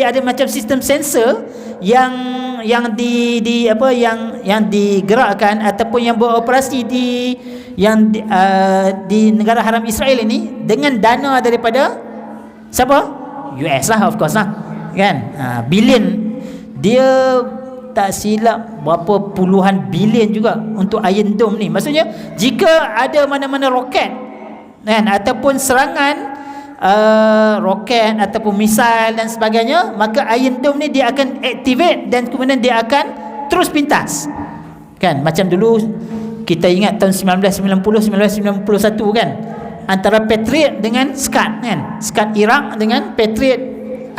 ada macam sistem sensor yang digerakkan ataupun yang beroperasi di negara haram Israel ini dengan dana daripada siapa? US lah, of course lah kan. Bilion, dia tak silap berapa puluhan bilion juga untuk Iron Dome ni. Maksudnya jika ada mana-mana roket kan, ataupun serangan roket ataupun misal dan sebagainya, maka Iron Dome ni dia akan activate dan kemudian dia akan terus pintas kan. Macam dulu kita ingat tahun 1990 1991 kan, antara Patriot dengan Scud kan, Scud Iraq dengan Patriot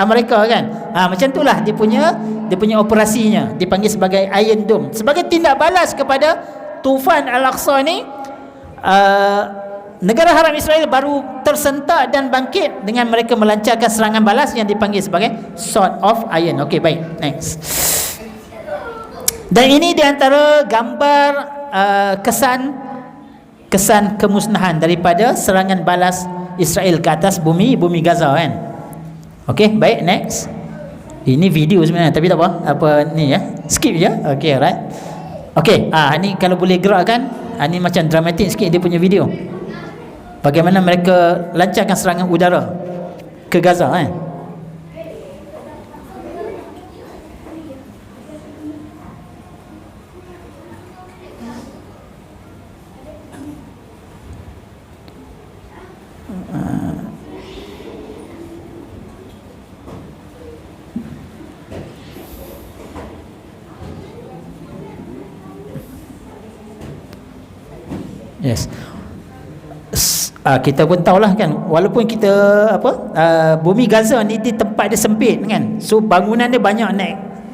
Amerika kan. Macam itulah dia punya operasinya, dipanggil sebagai Iron Dome. Sebagai tindak balas kepada Tufan Al-Aqsa ni, negara haram Israel baru tersentak dan bangkit dengan mereka melancarkan serangan balas yang dipanggil sebagai Sword of Iron. Okey, baik, next. Dan ini di antara gambar kesan kemusnahan daripada serangan balas Israel ke atas bumi Gaza kan. Okey, baik, next. Ini video sebenarnya tapi tak apa ni ya. Skip je. Okey, alright. Okey, ni kalau boleh gerakkan, ni macam dramatik sikit dia punya video. Bagaimana mereka lancarkan serangan udara ke Gaza kan. Yes. Kita pun tahulah kan, walaupun kita bumi Gaza ni di tempat dia sempit kan, so bangunan dia banyak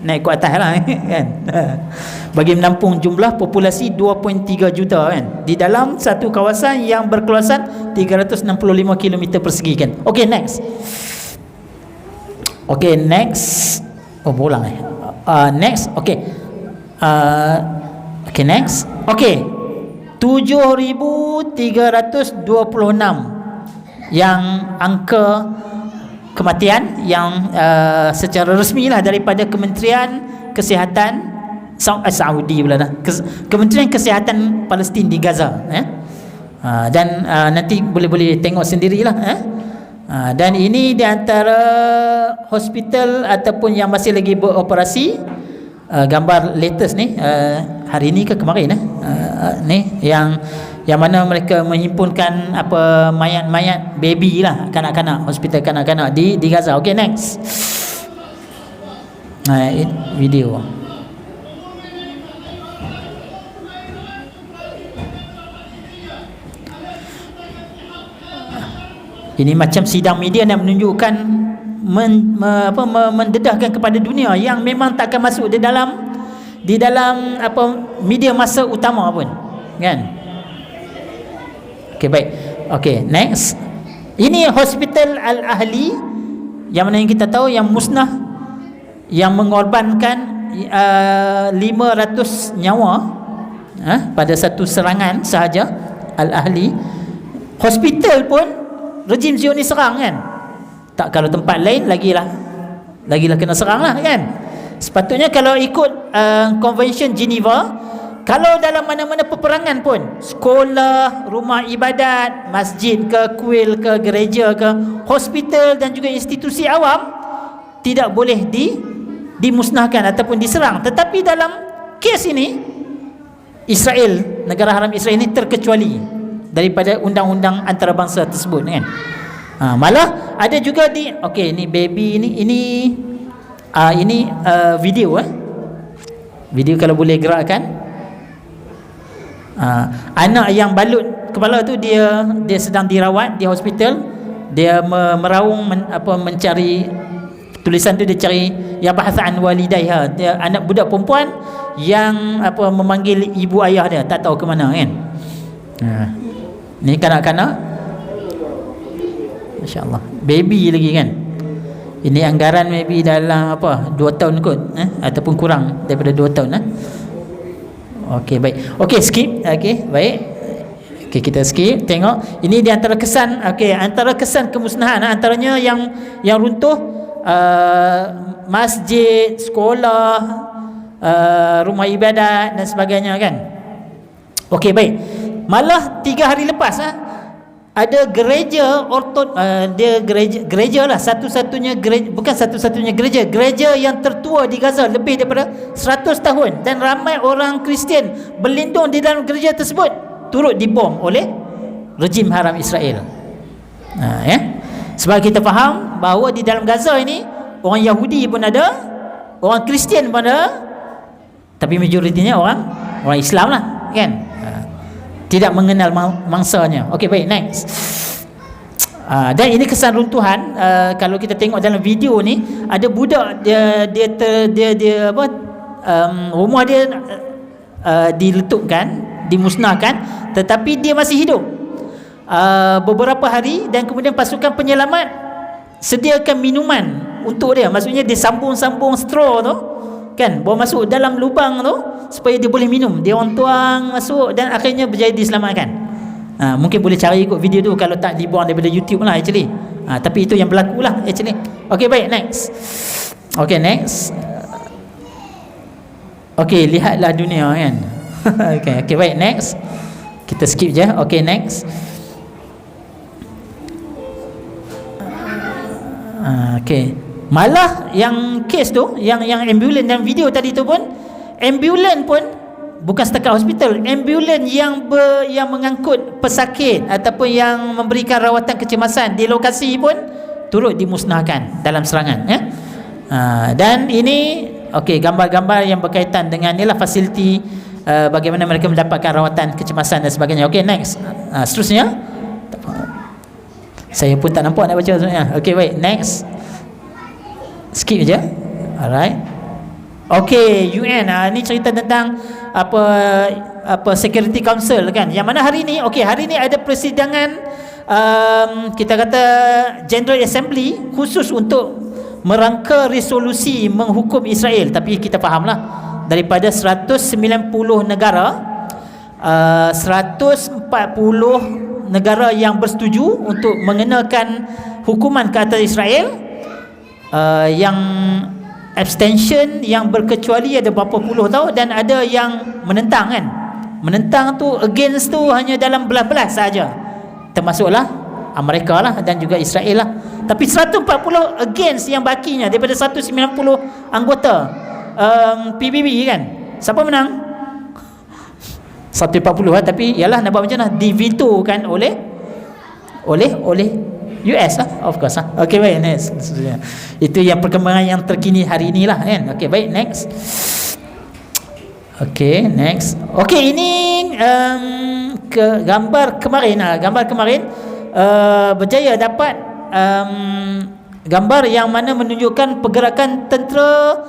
naik ke atas lah kan. Bagi menampung jumlah populasi 2.3 juta kan, di dalam satu kawasan yang berkeluasan 365 km persegi kan. Okey, next. Okey, next. Bolang next. Okey. Okey, next. Okey, 7,326 yang angka kematian yang secara resmi lah daripada Kementerian Kesihatan Saudi pula dah, Kementerian Kesihatan Palestin di Gaza dan nanti boleh tengok sendirilah dan ini di antara hospital ataupun yang masih lagi beroperasi. Gambar latest ni hari ni ke kemarin ni yang mana mereka menghimpunkan mayat-mayat baby lah, kanak-kanak, hospital kanak-kanak di Gaza. Okey, next. Video. Ini macam sidang media yang menunjukkan mendedahkan kepada dunia yang memang tak akan masuk di dalam media masa utama pun kan. Okey, baik. Okey, next. Ini Hospital Al-Ahli yang mana yang kita tahu yang musnah, yang mengorbankan 500 nyawa pada satu serangan sahaja. Al-Ahli hospital pun rejim Zionis serang kan. Tak, kalau tempat lain lagilah kena serang lah kan. Sepatutnya kalau ikut Convention Geneva, kalau dalam mana-mana peperangan pun, sekolah, rumah ibadat, masjid ke, kuil ke, gereja ke, hospital dan juga institusi awam tidak boleh dimusnahkan ataupun diserang. Tetapi dalam kes ini, Israel, negara haram Israel ini terkecuali daripada undang-undang antarabangsa tersebut kan. Malah ada juga okey, ni baby ini video video kalau boleh gerakkan. Anak yang balut kepala tu dia sedang dirawat di hospital. Dia meraung mencari tulisan tu, dia cari ya bahasan walidaiha, dia anak budak perempuan yang memanggil ibu ayah dia, tak tahu ke mana kan. Ni kanak-kanak, masya-Allah, baby lagi kan. Ini anggaran maybe dalam 2 tahun kot, ataupun kurang daripada 2 tahun. Okey, baik. Okey, skip. Okey, baik. Okey, kita skip. Tengok, ini di antara kesan. Okey, antara kesan kemusnahan, antaranya yang runtuh, masjid, sekolah, rumah ibadat dan sebagainya kan. Okey, baik. Malah 3 hari lepas ada gereja dia gereja lah, satu-satunya gereja, bukan satu-satunya gereja yang tertua di Gaza, lebih daripada 100 tahun, dan ramai orang Kristian berlindung di dalam gereja tersebut, turut dibom oleh rejim haram Israel. Sebab kita faham bahawa di dalam Gaza ini orang Yahudi pun ada, orang Kristian pun ada, tapi majoritinya orang Islam lah kan. Tidak mengenal mangsanya. Okey, baik, next. Dan ini kesan runtuhan. Kalau kita tengok dalam video ni, ada budak dia rumah dia diletupkan, dimusnahkan, tetapi dia masih hidup beberapa hari, dan kemudian pasukan penyelamat sediakan minuman untuk dia. Maksudnya dia sambung-sambung straw tu kan, bawa masuk dalam lubang tu supaya dia boleh minum. Dia orang tuang masuk dan akhirnya berjaya diselamatkan. Mungkin boleh cari ikut video tu kalau tak dibuang daripada YouTube lah actually. Tapi itu yang berlaku lah actually. Okey, baik, next. Okey, next. Okey, lihatlah dunia kan. Okey, baik, next. Kita skip je. Okey, next. Okey. Malah yang kes tu, yang ambulans dan video tadi tu pun, ambulans pun bukan setakat hospital, ambulans yang mengangkut pesakit ataupun yang memberikan rawatan kecemasan di lokasi pun turut dimusnahkan dalam serangan. Dan ini okey, gambar-gambar yang berkaitan dengan inilah fasiliti, bagaimana mereka mendapatkan rawatan kecemasan dan sebagainya. Okey, next. Seterusnya saya pun tak nampak nak baca sebenarnya. Okey, baik, next. Skip je. Alright. Okey, UN ni cerita tentang apa Security Council kan. Yang mana hari ni, okey, hari ni ada persidangan kita kata General Assembly khusus untuk merangka resolusi menghukum Israel. Tapi kita fahamlah, daripada 190 negara, 140 negara yang bersetuju untuk mengenakan hukuman ke atas Israel. Yang abstention, yang berkecuali ada berapa puluh tau, dan ada yang menentang kan. Menentang tu, against tu hanya dalam belas-belas saja, termasuklah Amerika lah dan juga Israel lah. Tapi 140 against yang bakinya daripada 190 anggota PBB kan. Siapa menang? 140 lah. Tapi yalah, nak buat macam mana, diveto kan oleh US lah, of course lah. Okey, baik, next. Itu yang perkembangan yang terkini hari ni lah kan. Okey, baik, next. Okey, next. Okey, ini gambar kemarin berjaya dapat gambar yang mana menunjukkan pergerakan tentera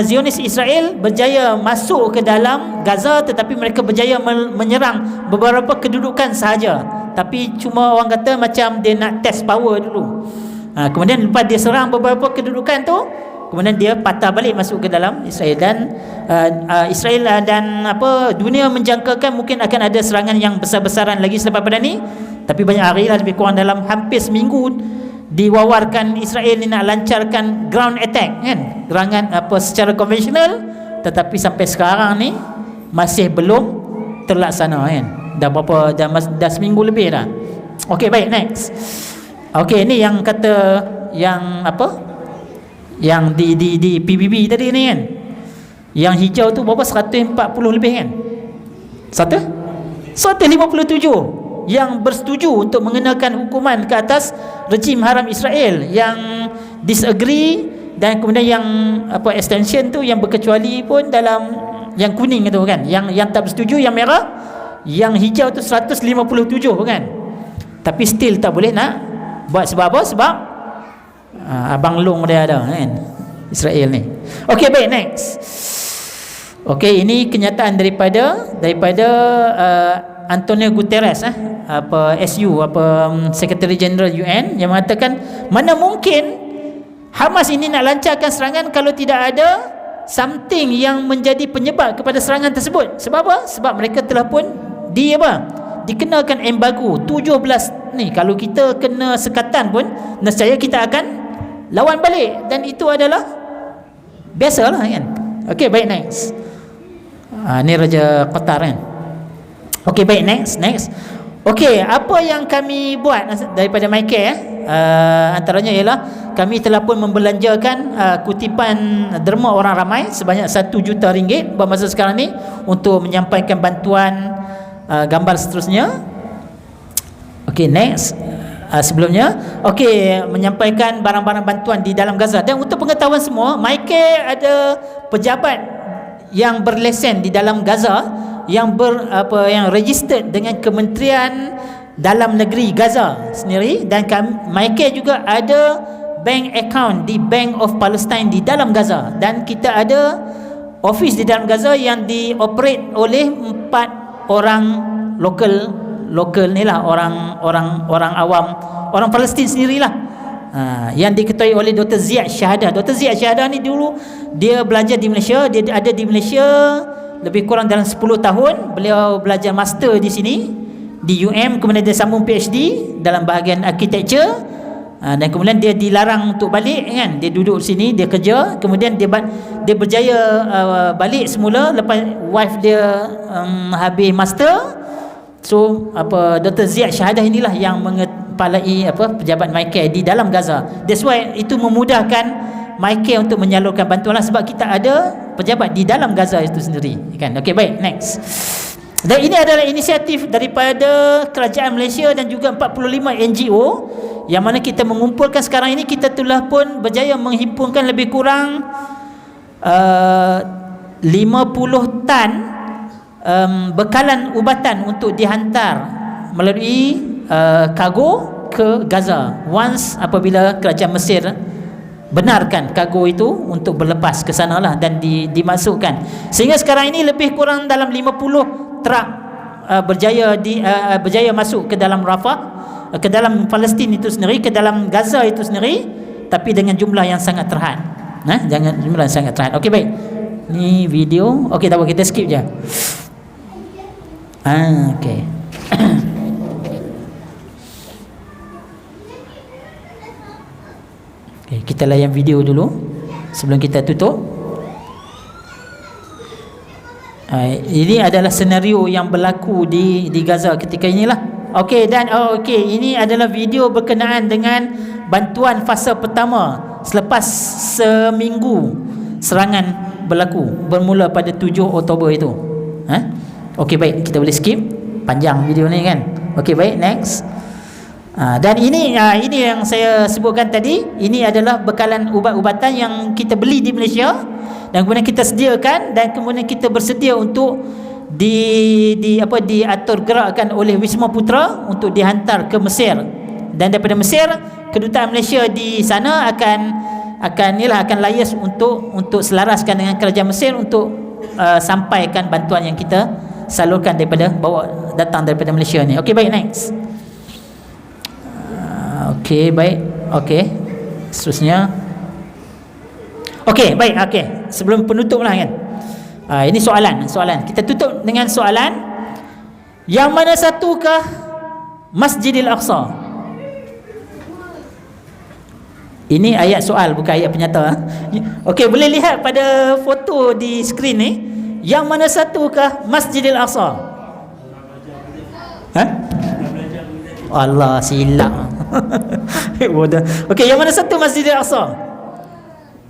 Zionis Israel berjaya masuk ke dalam Gaza, tetapi mereka berjaya menyerang beberapa kedudukan sahaja. Tapi cuma orang kata macam dia nak test power dulu. Kemudian lepas dia serang beberapa kedudukan tu, kemudian dia patah balik masuk ke dalam Israel. Dan Israel dan dunia menjangkakan mungkin akan ada serangan yang besar-besaran lagi selepas pada ni. Tapi banyak hari lah, lebih kurang dalam hampir seminggu diwawarkan Israel ni nak lancarkan ground attack kan, serangan secara konvensional, tetapi sampai sekarang ni masih belum terlaksana kan. Dah seminggu lebih dah. Okey, baik, next. Okey, ni yang kata yang yang di PBB tadi ni kan. Yang hijau tu berapa, 140 lebih kan? 157. yang bersetuju untuk mengenakan hukuman ke atas rejim haram Israel, yang disagree, dan kemudian yang extension tu yang berkecuali pun dalam yang kuning itu kan, yang tak bersetuju, yang merah, yang hijau tu 157 kan. Tapi still tak boleh nak buat. Sebab apa? Sebab abang long dia ada kan, Israel ni. Okey, baik, next. Okey, ini kenyataan daripada Antonio Guterres, SU, Secretary General UN, yang mengatakan mana mungkin Hamas ini nak lancarkan serangan kalau tidak ada something yang menjadi penyebab kepada serangan tersebut. Sebab apa? Sebab mereka telah pun dikenakan embargo 17 ni. Kalau kita kena sekatan pun nescaya kita akan lawan balik, dan itu adalah biasalah kan. Okey, baik, next. Ni Raja Qatar kan. Okey, baik, next. Okey, apa yang kami buat daripada MyCare antaranya ialah kami telah pun membelanjakan kutipan derma orang ramai sebanyak 1 juta ringgit buat masa sekarang ni untuk menyampaikan bantuan gambar seterusnya. Okey, next. Sebelumnya, okey, menyampaikan barang-barang bantuan di dalam Gaza. Dan untuk pengetahuan semua, MyCare ada pejabat yang berlesen di dalam Gaza, yang yang registered dengan Kementerian Dalam Negeri Gaza sendiri, dan MyCare juga ada bank account di Bank of Palestine di dalam Gaza, dan kita ada office di dalam Gaza yang dioperate oleh 4 orang lokal ni lah, orang awam, orang Palestin sendirilah, yang diketuai oleh Dr. Ziyad Syahadah. Dr. Ziyad Syahadah ni dulu dia belajar di Malaysia, dia ada di Malaysia lebih kurang dalam 10 tahun. Beliau belajar master di sini di UM, kemudian dia sambung PhD dalam bahagian architecture, dan kemudian dia dilarang untuk balik kan. Dia duduk sini, dia kerja, kemudian dia berjaya balik semula lepas wife dia habis master. So Dr. Ziyad Syahadah inilah yang mengepalai pejabat MyCare di dalam Gaza. That's why itu memudahkan MyCare untuk menyalurkan bantuan lah, sebab kita ada pejabat di dalam Gaza itu sendiri kan. Okey, baik, next. Dan ini adalah inisiatif daripada kerajaan Malaysia dan juga 45 NGO yang mana kita mengumpulkan sekarang ini. Kita telah pun berjaya menghimpunkan lebih kurang 50 tan bekalan ubatan untuk dihantar melalui kargo ke Gaza once apabila kerajaan Mesir benarkan kargo itu untuk berlepas ke sana lah dan dimasukkan. Sehingga sekarang ini lebih kurang dalam 50 truk berjaya masuk ke dalam Rafah, ke dalam Palestin itu sendiri, ke dalam Gaza itu sendiri, tapi dengan jumlah yang sangat terhad. Jumlah yang sangat terhad. Okey, baik. Ni video. Okey, tak apa, kita skip je. Okey. Okay, kita layan video dulu sebelum kita tutup. Ini adalah senario yang berlaku di Gaza ketika inilah. Okey, dan ini adalah video berkenaan dengan bantuan fasa pertama selepas seminggu serangan berlaku, bermula pada 7 Oktober itu. Okey, baik, kita boleh skip, panjang video ni kan. Okey, baik, next. Dan ini yang saya sebutkan tadi, ini adalah bekalan ubat-ubatan yang kita beli di Malaysia dan kemudian kita sediakan, dan kemudian kita bersedia untuk diatur gerakkan oleh Wisma Putra untuk dihantar ke Mesir. Dan daripada Mesir, kedutaan Malaysia di sana akan liaise untuk selaraskan dengan kerajaan Mesir untuk sampaikan bantuan yang kita salurkan datang daripada Malaysia ni. Okey, baik, next. Okey, baik. Okey, seterusnya. Okey, baik. Okey, sebelum penutup lah kan. Ini soalan. Kita tutup dengan soalan. Yang mana satukah Masjidil Aqsa? Ini ayat soal, bukan ayat penyata. Okey, boleh lihat pada foto di skrin ni. Yang mana satukah Masjidil Aqsa? Allah, silap. Okey, yang mana satu Masjidil Aqsa?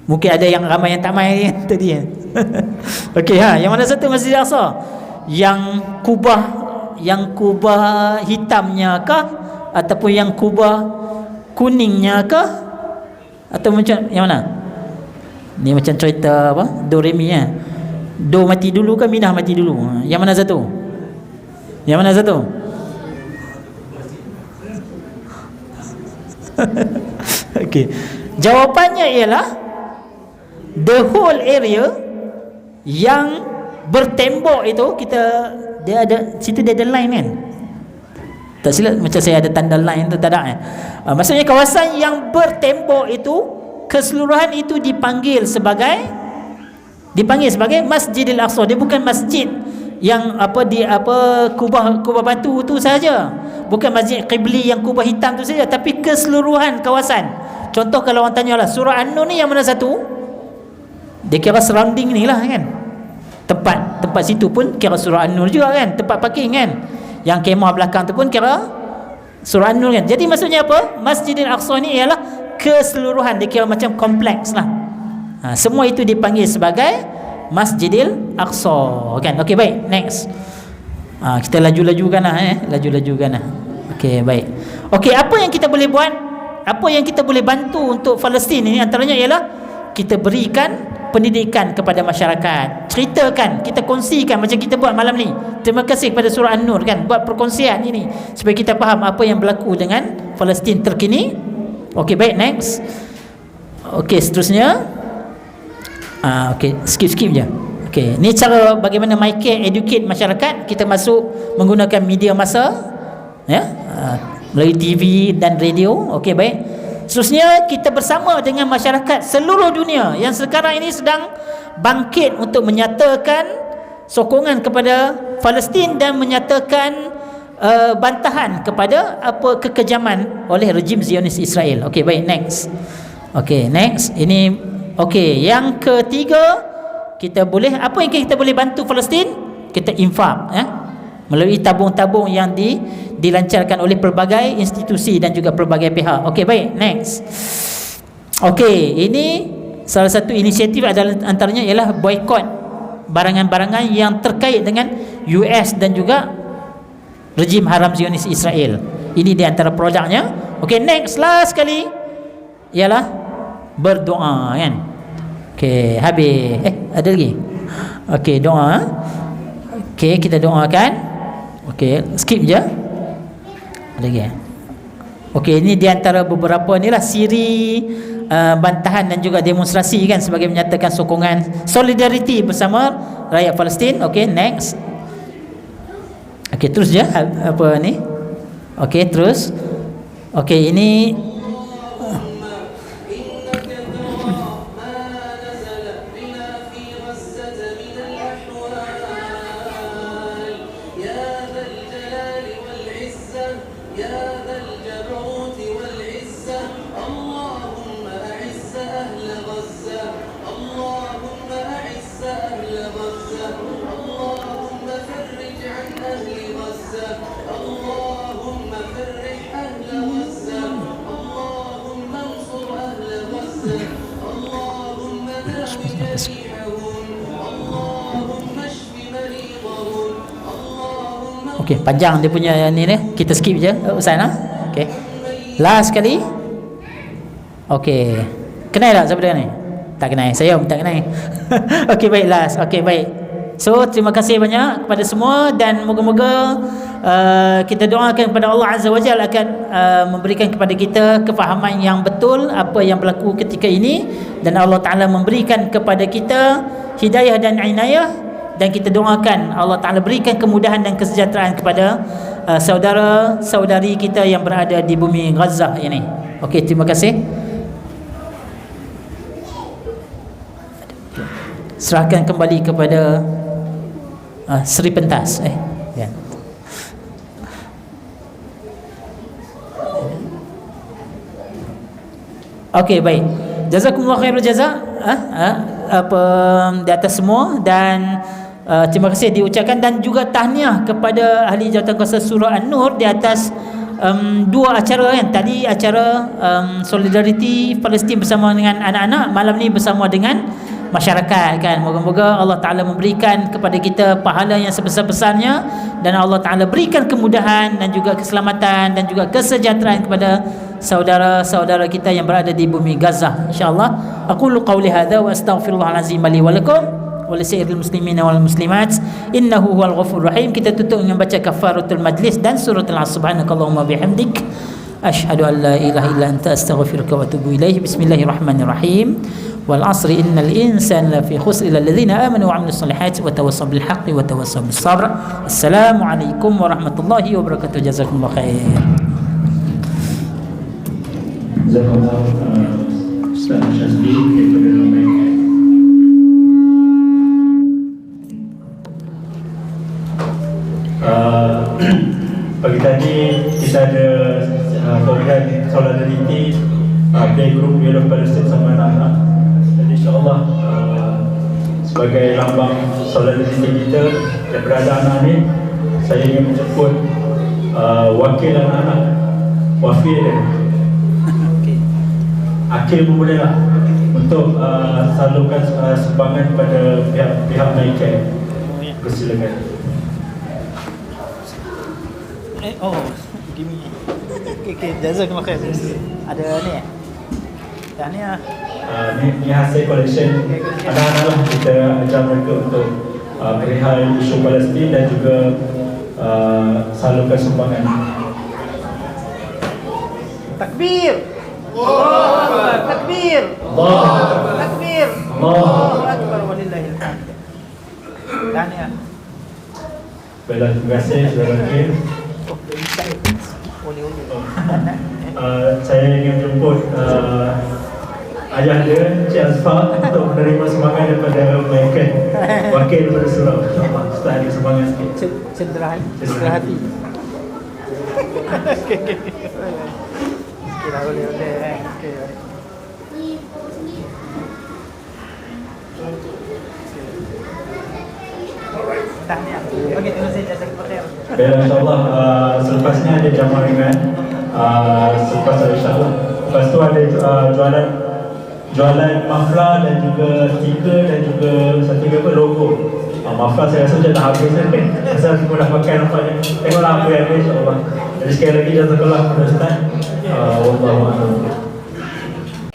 Mungkin ada yang ramai yang tak main tadi. Okey, yang mana satu Masjidil Aqsa? Yang kubah yang kubah hitamnya kah, ataupun yang kubah kuningnya kah, atau macam yang mana? Ni macam cerita apa, do re mi kan. Do mati dulu ke minah mati dulu? Yang mana satu? Yang mana satu? Okey. Jawapannya ialah the whole area yang bertembok itu, dia ada situ, dia ada line kan. Tak silap macam saya ada tanda line tu, tak ada kan. Maksudnya kawasan yang bertembok itu keseluruhan itu dipanggil sebagai Masjidil Aqsa. Dia bukan masjid yang kubah batu tu saja, bukan masjid Qibli yang kubah hitam tu saja, tapi keseluruhan kawasan. Contoh kalau orang tanyalah surah An-Nur ni yang mana satu, dia kira surrounding ni lah kan. Tempat situ pun kira surah An-Nur juga kan, tempat parking kan. Yang kemah belakang tu pun kira surah An-Nur kan. Jadi maksudnya apa? Masjidil Aqsa ni ialah keseluruhan, dia kira macam kompleks lah. Semua itu dipanggil sebagai Masjidil Aqsa kan. Okey, baik, next. Kita laju-lajukan lah laju-lajukan lah. Okey, baik. Okey, apa yang kita boleh buat, apa yang kita boleh bantu untuk Palestin ini, antaranya ialah kita berikan pendidikan kepada masyarakat, ceritakan, kita kongsikan macam kita buat malam ni. Terima kasih kepada surah An-Nur kan, buat perkongsian ini supaya kita faham apa yang berlaku dengan Palestin terkini. Okey, baik, next. Okey, seterusnya. Okey, skip je. Okey, ni cara bagaimana MyCare educate masyarakat. Kita masuk menggunakan media massa ya, melalui TV dan radio. Okey, baik. Seterusnya kita bersama dengan masyarakat seluruh dunia yang sekarang ini sedang bangkit untuk menyatakan sokongan kepada Palestin dan menyatakan bantahan kepada kekejaman oleh rejim Zionis Israel. Okey, baik, next. Okey, next. Ini okey, yang ketiga, kita boleh, apa yang kita boleh bantu Palestin? Kita infak melalui tabung-tabung yang dilancarkan oleh pelbagai institusi dan juga pelbagai pihak. Okey, baik, next. Okey, ini salah satu inisiatif adalah antaranya ialah boikot barangan-barangan yang terkait dengan US dan juga rejim haram Zionis Israel. Ini di antara produknya. Okey, next, last sekali ialah berdoa kan. Okey, habis. Ada lagi? Okey, doa. Okey, kita doakan. Okey, skip je. Ada lagi. Okey, ini di antara beberapa ni lah siri bantahan dan juga demonstrasi kan, sebagai menyatakan sokongan solidariti bersama rakyat Palestin. Okey, next. Okey, terus je apa ni? Okey, terus. Okey, ini okey, panjang dia punya ni. Kita skip je Ustaz lah. Okey, last sekali. Okey, kenal tak siapa dia ni? Tak kenal, saya pun tak kenal. Okey, baik, last. Okey, baik. So terima kasih banyak kepada semua, dan moga-moga kita doakan kepada Allah Azza wa Jalla akan memberikan kepada kita kefahaman yang betul apa yang berlaku ketika ini, dan Allah Ta'ala memberikan kepada kita hidayah dan inayah, dan kita doakan Allah Ta'ala berikan kemudahan dan kesejahteraan kepada saudara-saudari kita yang berada di bumi Gaza ini. Okey, terima kasih. Serahkan kembali kepada Seri Pentas. Ya. Okey, baik. Jazakumullah khairul jazak di atas semua, dan terima kasih diucapkan, dan juga tahniah kepada ahli jawatankuasa surah An-Nur di atas dua acara kan. Tadi acara solidariti Palestin bersama dengan anak-anak, malam ni bersama dengan masyarakat kan. Moga-moga Allah Ta'ala memberikan kepada kita pahala yang sebesar-besarnya, dan Allah Ta'ala berikan kemudahan dan juga keselamatan dan juga kesejahteraan kepada saudara-saudara kita yang berada di bumi Gaza, insya-Allah. Aqulu qawli hadza wa astaghfirullahal azim li wa lakum wa lisa'iril muslimina wal muslimat innahu huwal ghafurur rahim. Kita tutup dengan baca kafaratul majlis dan surah al-asr. Subhanakallahumma bihamdik asyhadu an la ilaha illa anta astaghfiruka wa atubu ilaih. Bismillahirrahmanirrahim. Wal 'asri innal insana lafi khusr illa alladhina amanu wa 'amilus solihati wa tawassaw bil haqqi wa tawassaw bis sabr. Assalamualaikum warahmatullahi wabarakatuh. Jazakumullahu khair. Jazakallah Ustaz Syazli daripada Ramai. Pagi tadi kita ada program solidariti playgroup Yellow Palestine sama anak-anak. Jadi insyaAllah sebagai lambang solidariti kita daripada anak ni, saya ingin menjemput wakil anak-anak, wafil dia Akil pun boleh lah, untuk salurkan sumbangan kepada pihak Nike. Persilakan. Oh, gini. Okay, jazakumullah khair. Ada ni dah ni Ni hasil collection anak-anak lah, kita ajar mereka untuk perihal isu Palestin dan juga salurkan sumbangan. Takbir. Allahu Akbar. Takbir. Allahu Akbar. Takbir. Allahu Akbar walillahil hamd. Dan ya. Baiklah, terima kasih saudara Akil. Saya ingin jemput ayah dia, Cik Azfar, untuk menerima sumbangan daripada mereka, wakil daripada surau. InsyaAllah Ustaz ada sumbangan sikit. Cedera hati. Okey. Kira boleh. Okey. Tahniah. Okey, terima kasih. Jazakumullah khair. Baiklah, insyaAllah selepas ni ada jamuan ringan. Selepas insyaAllah. Lepas tu ada jualan mafla dan juga stiker dan juga satu apa logo. Mafla saya rasa macam dah habis kan. Asal semua dah pakai nampaknya. Tengoklah apa yang ada, insyaAllah. Jadi sekali lagi jazakallah kepada Ustaz. Wallahu a'lam.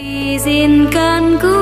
Izinkan ku